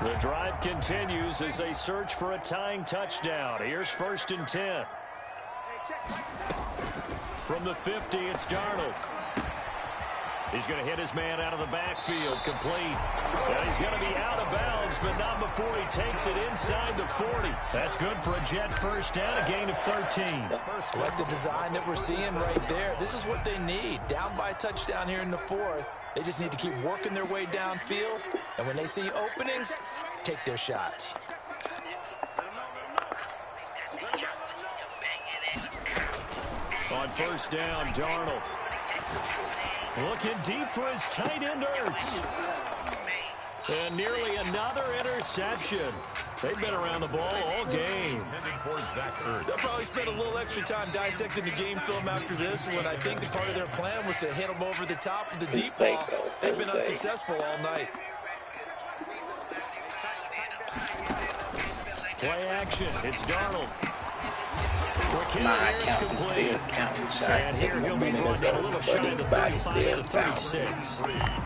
[SPEAKER 1] The drive continues as they search for a tying touchdown. Here's 1st and 10. From the 50, it's Darnold. He's going to hit his man out of the backfield, complete. And he's going to be out of bounds, but not before he takes it inside the 40. That's good for a Jet first down, a gain of 13.
[SPEAKER 2] I like the design that we're seeing right there. This is what they need. Down by a touchdown here in the 4th. They just need to keep working their way downfield. And when they see openings, take their shots.
[SPEAKER 1] On first down, Darnold. Looking deep for his tight end, Ertz. And nearly another interception. They've been around the ball all game.
[SPEAKER 2] They'll probably spend a little extra time dissecting the game film after this one. I think the part of their plan was to hit them over the top of the deep ball. They've been unsuccessful all night.
[SPEAKER 1] Play action. It's Darnold.
[SPEAKER 4] My account is still counting shots.
[SPEAKER 1] And here he'll be brought down a little shy of the 35 to the 36.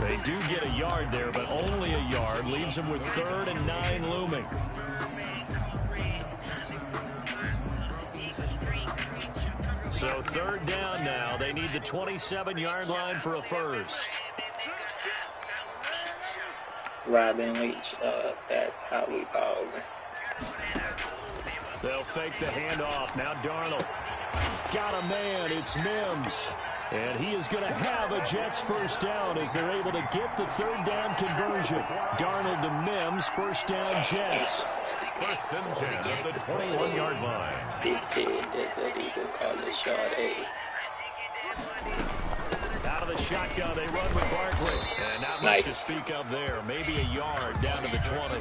[SPEAKER 1] They do get a yard there, but only a yard. Leaves them with 3rd and 9 looming. So 3rd down now. They need the 27-yard line for a first.
[SPEAKER 4] Robin Leach, that's how we ball.
[SPEAKER 1] They'll fake the handoff. Now Darnold. Got a man. It's Mims. And he is going to have a Jets first down as they're able to get the 3rd down conversion. Darnold to Mims. First down, Jets.
[SPEAKER 5] First and 10 at the 21-yard line.
[SPEAKER 4] Big kid, that's what he will call it, short A.
[SPEAKER 1] Out of the shotgun, they run with Barkley. And not much to speak of there. Maybe a yard down to the 20.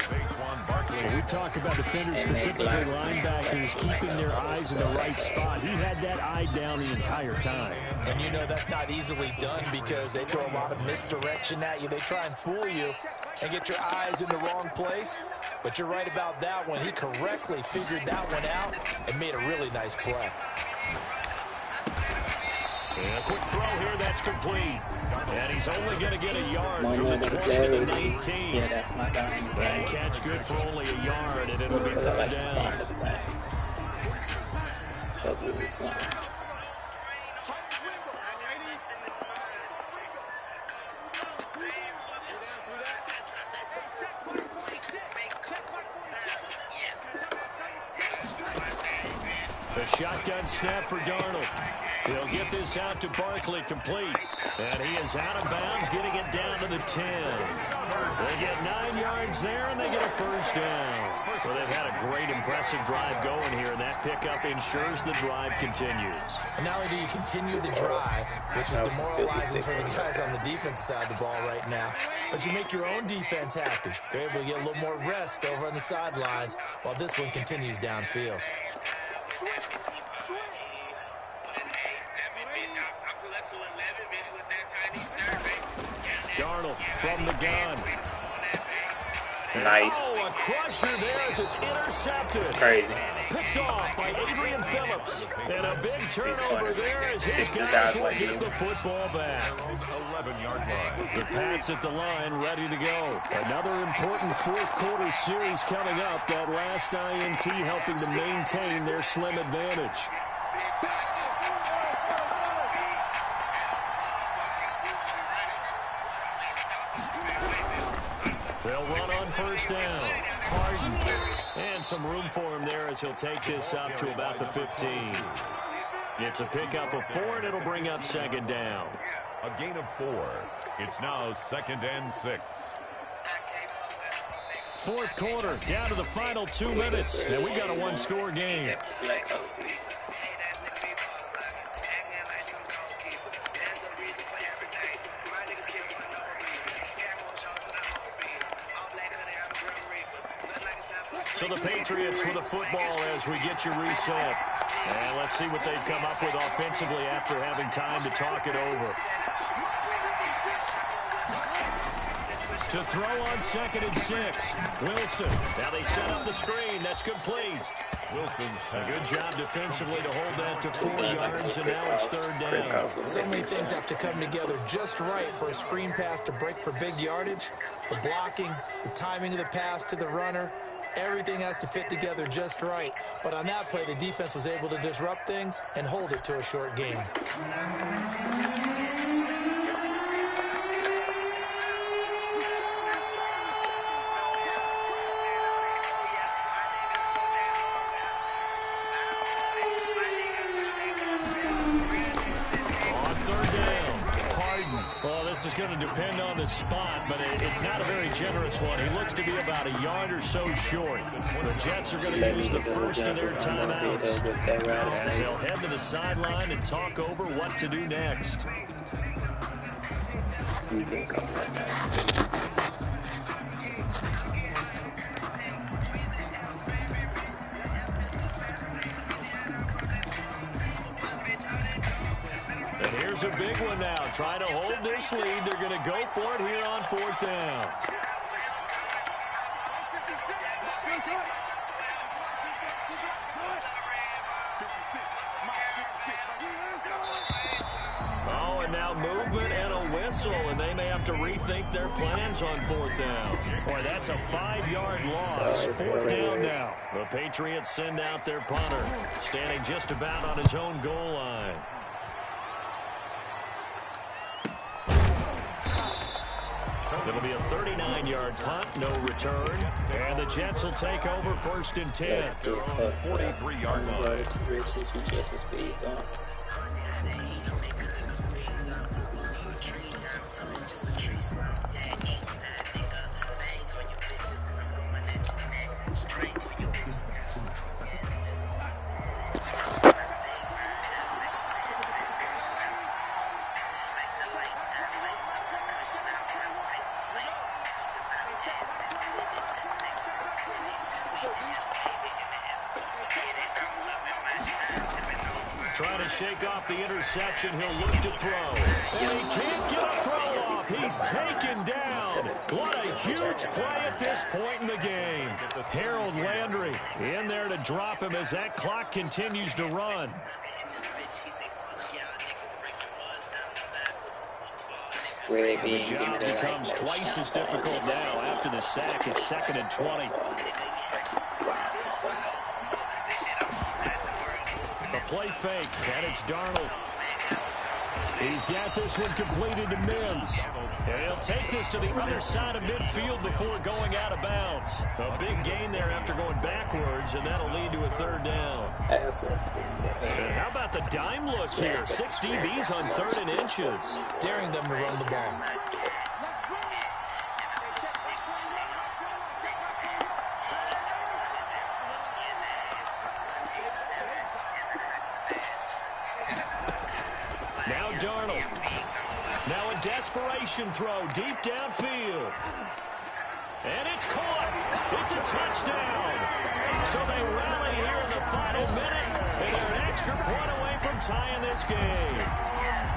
[SPEAKER 5] Barkley.
[SPEAKER 1] We talk about defenders, specifically linebackers, keeping their eyes in the right spot. He had that eye down the entire time.
[SPEAKER 2] And you know that's not easily done because they throw a lot of misdirection at you. They try and fool you and get your eyes in the wrong place. But you're right about that one. He correctly figured that one out and made a really nice play.
[SPEAKER 1] And a quick throw here, that's complete. And he's only going to get a yard from the 20 to the 19.
[SPEAKER 4] Yeah, that's my guy.
[SPEAKER 1] And catch good for only a yard, and it'll be 3rd down. The shotgun snap for Darnold. He'll get this out to Barkley, complete. And he is out of bounds, getting it down to the 10. They get 9 yards there, and they get a first down. Well, they've had a great, impressive drive going here, and that pickup ensures the drive continues.
[SPEAKER 2] And not only do you continue the drive, which is demoralizing for the guys on the defensive side of the ball right now, but you make your own defense happy. They're able to get a little more rest over on the sidelines while this one continues downfield.
[SPEAKER 1] Darnold from the gun.
[SPEAKER 4] Nice.
[SPEAKER 1] Oh, a crusher there as it's intercepted.
[SPEAKER 4] Crazy.
[SPEAKER 1] Picked off by Adrian Phillips. And a big turnover there as his guys will get the football back.
[SPEAKER 5] 11-yard line.
[SPEAKER 1] The Pats at the line, ready to go. Another important 4th quarter series coming up. That last INT helping to maintain their slim advantage. They'll run on first down. Harden. And some room for him there as he'll take this up to about the 15. It's a pickup of 4, and it'll bring up 2nd down.
[SPEAKER 5] A gain of 4. It's now 2nd and 6.
[SPEAKER 1] 4th quarter, down to the final 2 minutes. And we got a 1-score game. So the Patriots with a football as we get you reset. And let's see what they've come up with offensively after having time to talk it over. To throw on 2nd and 6. Wilson. Now they set up the screen. That's complete.
[SPEAKER 5] Wilson's
[SPEAKER 1] a good job defensively to hold that to 4 yards, and now it's 3rd down.
[SPEAKER 2] So many things have to come together just right for a screen pass to break for big yardage. The blocking, the timing of the pass to the runner, everything has to fit together just right. But on that play, the defense was able to disrupt things and hold it to a short game.
[SPEAKER 1] This is going to depend on the spot, but it's not a very generous one. He looks to be about a yard or so short. The Jets are going to use the first of their timeouts as they'll head to the sideline and talk over what to do next. And here's a big one now. Trying to hold this lead. They're going to go for it here on 4th down. Oh, and now movement and a whistle, and they may have to rethink their plans on 4th down. Boy, that's a 5-yard loss. 4th down now. The Patriots send out their punter, standing just about on his own goal line. It'll be a 39-yard punt, no return. And the Jets will take over 1st and 10.
[SPEAKER 5] They're on the 43-yard line.
[SPEAKER 1] Trying to shake off the interception. He'll look to throw. And he can't get a throw off. He's taken down. What a huge play at this point in the game. Harold Landry in there to drop him as that clock continues to run. The job becomes twice as difficult now after the sack. It's 2nd and 20. A play fake, and it's Darnold. He's got this one completed to Mims. And he'll take this to the other side of midfield before going out of bounds. A big gain there after going backwards, and that'll lead to a 3rd down. And how about the dime look here? 6 DBs on 3rd and inches.
[SPEAKER 2] Daring them to run the ball.
[SPEAKER 1] Now Darnold. Now a desperation throw deep downfield. And it's caught. It's a touchdown. So they rally here in the final minute, and they're an extra point away from tying this game.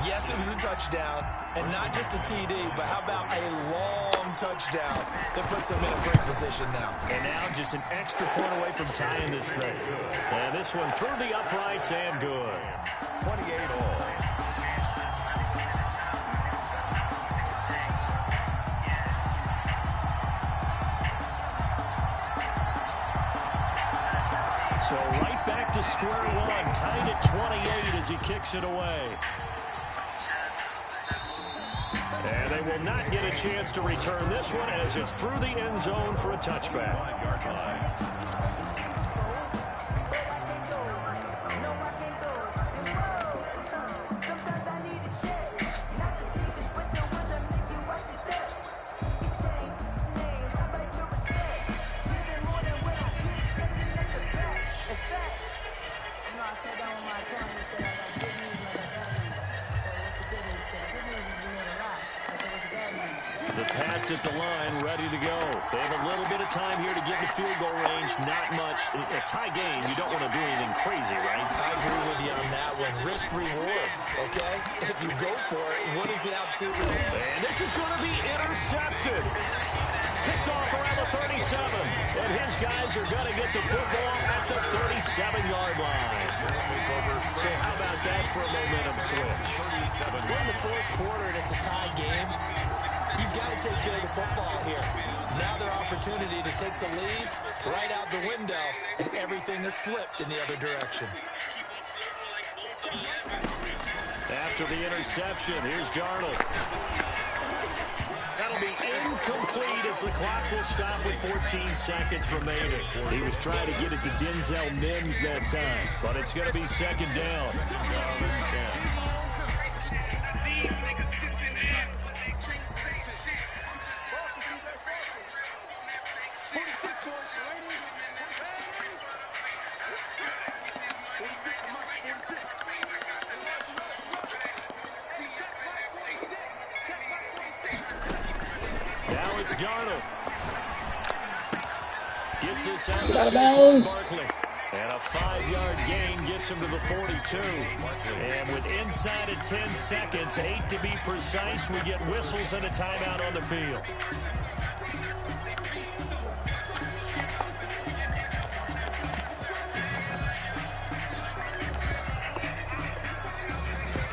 [SPEAKER 2] Yes, it was a touchdown, and not just a TD, but how about a long touchdown that puts them in a great position now.
[SPEAKER 1] And now just an extra point away from tying this thing. And this one through the uprights and good.
[SPEAKER 5] 28 all.
[SPEAKER 1] So right back to square one, tied at 28 as he kicks it away. And they will not get a chance to return this one as it's through the end zone for a touchback.
[SPEAKER 5] 5-yard line.
[SPEAKER 1] The Pats at the line, ready to go. They have a little bit of time here to get in field goal range. Not much. A tie game, you don't want to do anything crazy, right?
[SPEAKER 2] I agree with you on that one. Risk reward, okay? If you go for it, what is the absolute reward?
[SPEAKER 1] And this is going to be intercepted. Picked off around the 37. And his guys are going to get the football at the 37-yard line. So how about that for a momentum switch?
[SPEAKER 2] We're in the 4th quarter and it's a tie game. You've got to take care of the football here. Now their opportunity to take the lead right out the window, and everything is flipped in the other direction.
[SPEAKER 1] After the interception, here's Darnold. That'll be incomplete as the clock will stop with 14 seconds remaining. He was trying to get it to Denzel Mims that time, but it's going to be 2nd down. Now it's Darnold. Gets this out
[SPEAKER 4] Out of
[SPEAKER 1] to
[SPEAKER 4] bounds.
[SPEAKER 1] Barkley. And a 5-yard gain gets him to the 42. And with inside of 10 seconds, 8 to be precise, we get whistles and a timeout on the field.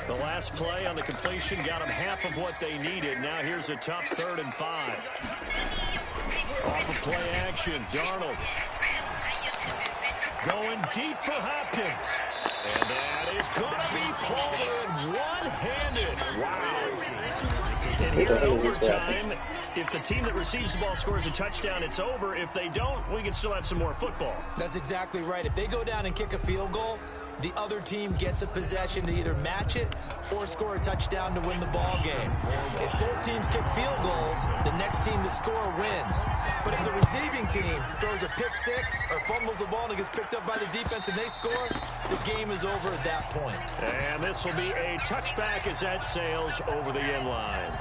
[SPEAKER 1] The last play on the completion got them half of what they needed. Now here's a tough 3rd and 5. Off of play action, Darnold. Going deep for Hopkins. And that is going to be pulled in one-handed. Wow. And here in overtime, if the team that receives the ball scores a touchdown, it's over. If they don't, we can still have some more football.
[SPEAKER 2] That's exactly right. If they go down and kick a field goal, the other team gets a possession to either match it or score a touchdown to win the ball game. If both teams kick field goals, the next team to score wins. But if the receiving team throws a pick six or fumbles the ball and it gets picked up by the defense and they score, the game is over at that point.
[SPEAKER 1] And this will be a touchback as that sails over the end line.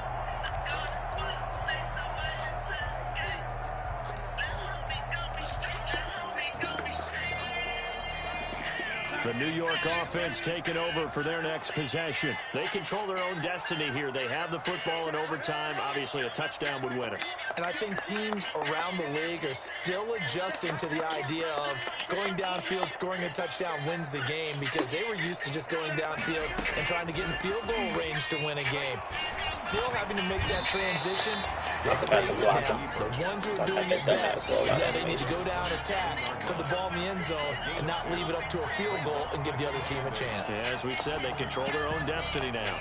[SPEAKER 1] The New York offense taking over for their next possession. They control their own destiny here. They have the football in overtime. Obviously, a touchdown would win it.
[SPEAKER 2] And I think teams around the league are still adjusting to the idea of going downfield, scoring a touchdown wins the game, because they were used to just going downfield and trying to get in field goal range to win a game. Still having to make that transition. Let's face it now, the ones who are doing it best, yeah, they need to go down, attack, put the ball in the end zone, and not leave it up to a field goal and give the other team a chance.
[SPEAKER 1] Yeah, as we said, they control their own destiny now.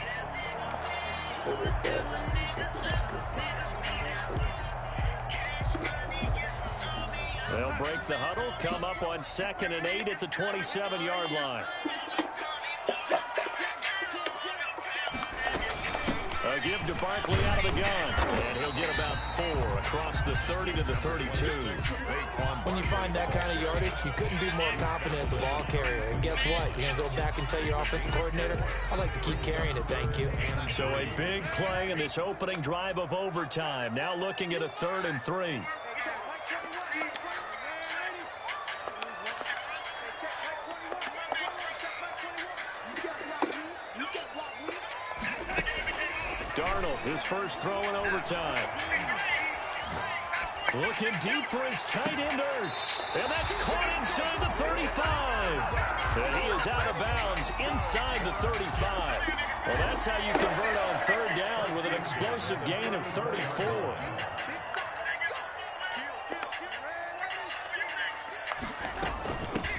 [SPEAKER 1] They'll break the huddle, come up on 2nd and 8 at the 27-yard line. A give to Barkley out of the gun, and he'll get about 4 across the 30 to the 32.
[SPEAKER 2] When you find that kind of yardage, you couldn't be more confident as a ball carrier. And guess what? You're going to go back and tell your offensive coordinator, I'd like to keep carrying it, thank you.
[SPEAKER 1] So a big play in this opening drive of overtime. Now looking at a 3rd and 3. Darnold, his first throw in overtime. Looking deep for his tight end, Ertz. And that's caught inside the 35. And he is out of bounds inside the 35. Well, that's how you convert on 3rd down with an explosive gain of 34.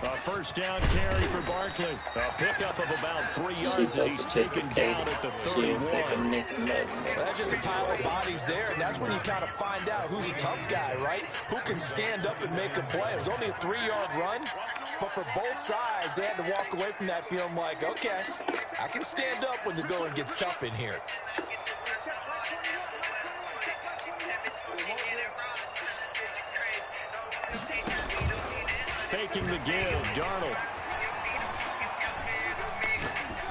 [SPEAKER 1] A first down carry for Barkley. A pickup of about 3 yards as he's taken down at the 31.
[SPEAKER 2] That's just a pile of bodies there, and that's when you kind of find out who's a tough guy, right? Who can stand up and make a play. It was only a 3-yard run, but for both sides, they had to walk away from that feeling like, okay, I can stand up when the going gets tough in here.
[SPEAKER 1] Faking the give, Darnold.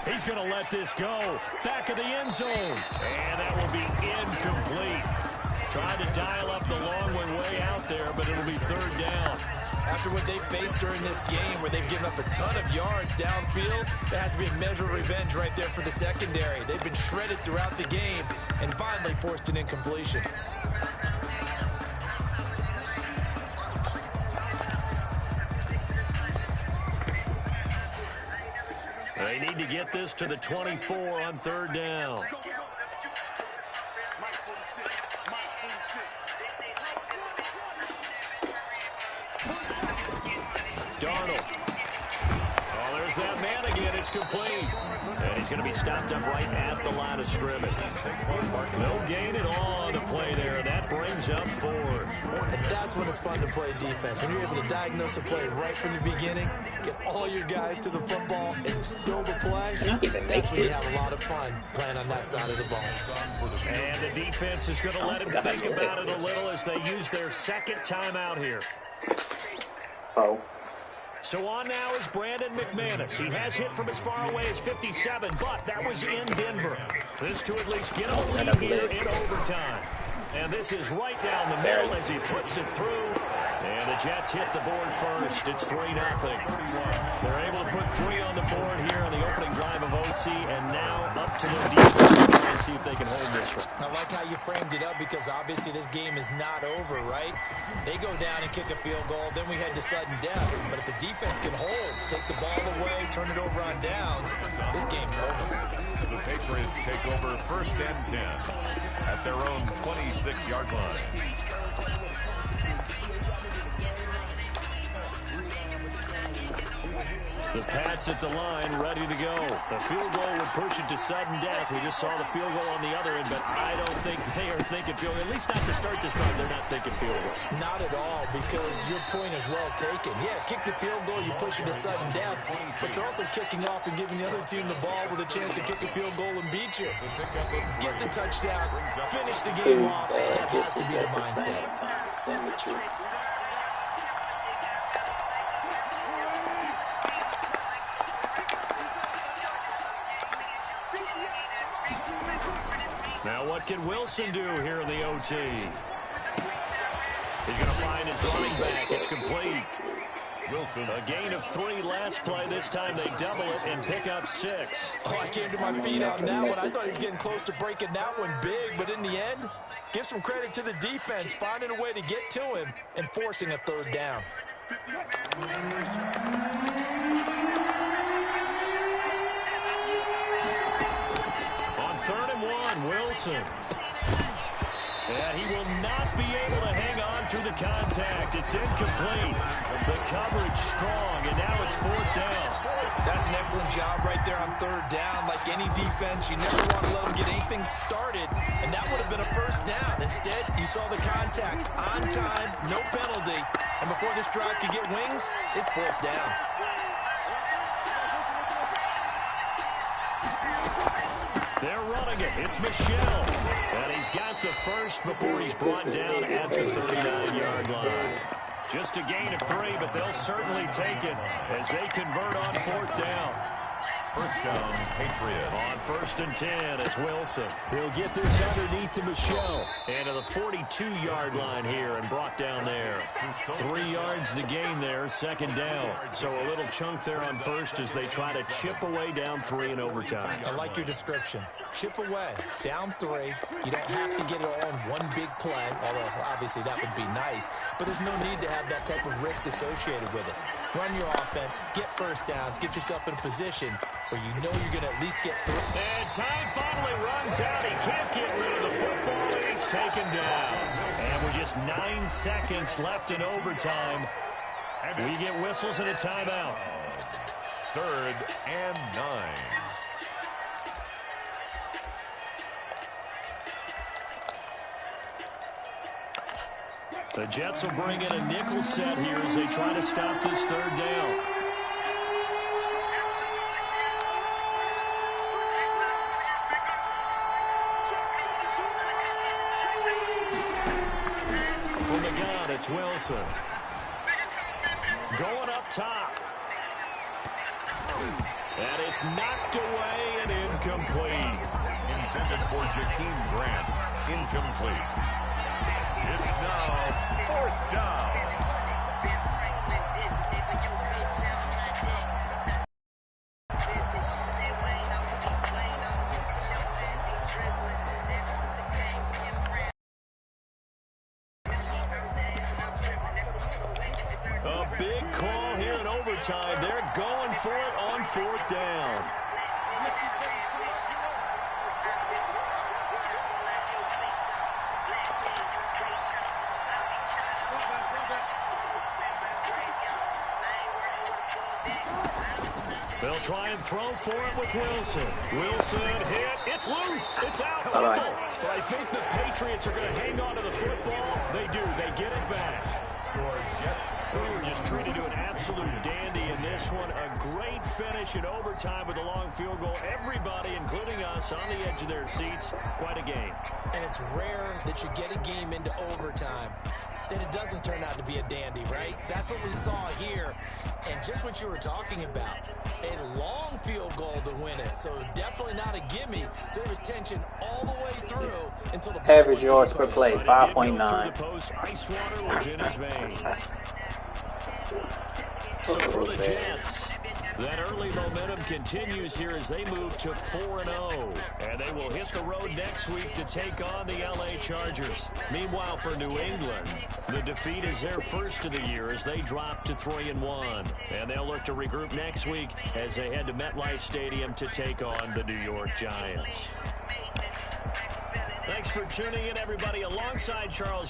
[SPEAKER 1] He's going to let this go. Back of the end zone. And that will be incomplete. Tried to dial up the long one way out there, but it'll be 3rd down.
[SPEAKER 2] After what they faced during this game, where they've given up a ton of yards downfield, there has to be a measure of revenge right there for the secondary. They've been shredded throughout the game and finally forced an incompletion.
[SPEAKER 1] They need to get this to the 24 on 3rd down. Darnold. Oh, there's that man again. It's complete. And he's going to be stopped up right at the line of scrimmage. No gain at all on the play there. That brings up 4.
[SPEAKER 2] And that's when it's fun to play defense. When you're able to diagnose a play right from the beginning, get all your guys to the football, and build a play, that's when you have a lot of fun playing on that side of the ball.
[SPEAKER 1] And the defense is going to let him think about it a little as they use their 2nd timeout here.
[SPEAKER 4] Foul.
[SPEAKER 1] So on now is Brandon McManus. He has hit from as far away as 57, but that was in Denver. This to at least get a lead here in overtime. And this is right down the middle as he puts it through. And the Jets hit the board first. It's 3-0. They're able to put 3 on the board here on the opening drive of OT, and now up to their defense to try and see if they can hold this one.
[SPEAKER 2] I like how you framed it up because obviously this game is not over, right? They go down and kick a field goal, then we head to sudden death. But if the defense can hold, take the ball away, turn it over on downs, this game's over.
[SPEAKER 5] The Patriots take over 1st and 10 at their own 26-yard line.
[SPEAKER 1] The Pats at the line, ready to go. The field goal would push it to sudden death. We just saw the field goal on the other end, but I don't think they are thinking field goal. At least not to start this drive, they're not thinking field goal.
[SPEAKER 2] Not at all, because your point is well taken. Yeah, kick the field goal, you push it to sudden death, but you're also kicking off and giving the other team the ball with a chance to kick a field goal and beat you. Get the touchdown, finish the game off. That has to be the mindset.
[SPEAKER 4] Symmetry.
[SPEAKER 1] Now what can Wilson do here in the OT? He's going to find his running back. It's complete. Wilson, a gain of 3 last play. This time they double it and pick up 6.
[SPEAKER 2] Oh, I came to my feet on that one. I thought he was getting close to breaking that one big, but in the end, give some credit to the defense, finding a way to get to him and forcing a 3rd down.
[SPEAKER 1] On 3rd and 1, Wilson. And he will not be able to hang on through the contact. It's incomplete. The coverage strong, and now it's 4th down.
[SPEAKER 2] That's an excellent job right there on 3rd down. Like any defense, you never want to let them get anything started, and that would have been a 1st down. Instead, you saw the contact on time, no penalty, and before this drive could get wings, it's 4th down.
[SPEAKER 1] They're running it. It's Michel. And he's got the first before he's brought down at the 39-yard line. Just a gain of 3, but they'll certainly take it as they convert on 4th down.
[SPEAKER 5] 1st down, Patriots.
[SPEAKER 1] On 1st and 10, it's Wilson. He'll get this underneath to Michel. And to the 42-yard line here and brought down there. 3 yards the gain there, 2nd down. So a little chunk there on 1st as they try to chip away down 3 in overtime.
[SPEAKER 2] I like your description. Chip away, down 3. You don't have to get it all in one big play, although obviously that would be nice. But there's no need to have that type of risk associated with it. Run your offense, get 1st downs, get yourself in a position where you know you're going to at least get through.
[SPEAKER 1] And time finally runs out. He can't get rid of the football. He's taken down. And with just 9 seconds left in overtime, we get whistles and a timeout.
[SPEAKER 5] 3rd and 9.
[SPEAKER 1] The Jets will bring in a nickel set here as they try to stop this 3rd down. From the gun, it's Wilson. Going up top. And it's knocked away and incomplete.
[SPEAKER 5] Intended for Jakeem Grant. Incomplete. It's now 4th down.
[SPEAKER 1] A big call here in overtime. They're going for it on 4th down. They'll try and throw for it with Wilson. Wilson hit. It's loose. It's out. Fumble. But I think the Patriots are going to hang on to the football. They do. They get it back. We were just treated to an absolute dandy in this one. A great finish in overtime with a long field goal. Everybody, including us, on the edge of their seats. Quite a game.
[SPEAKER 2] And it's rare that you get a game into overtime that it doesn't turn out to be a dandy, right? That's what we saw here. And just what you were talking about, a long field goal to win it. So definitely not a gimme. So there was tension all the way through. until the
[SPEAKER 6] Average yards per play,
[SPEAKER 1] But he did go
[SPEAKER 6] 5.9.
[SPEAKER 1] through the post. Ice water was in his veins. So for the Jets, that early momentum continues here as they move to 4-0. And they will hit the road next week to take on the LA Chargers. Meanwhile, for New England, the defeat is their first of the year as they drop to 3-1. And they'll look to regroup next week as they head to MetLife Stadium to take on the New York Giants. Thanks for tuning in, everybody. Alongside Charles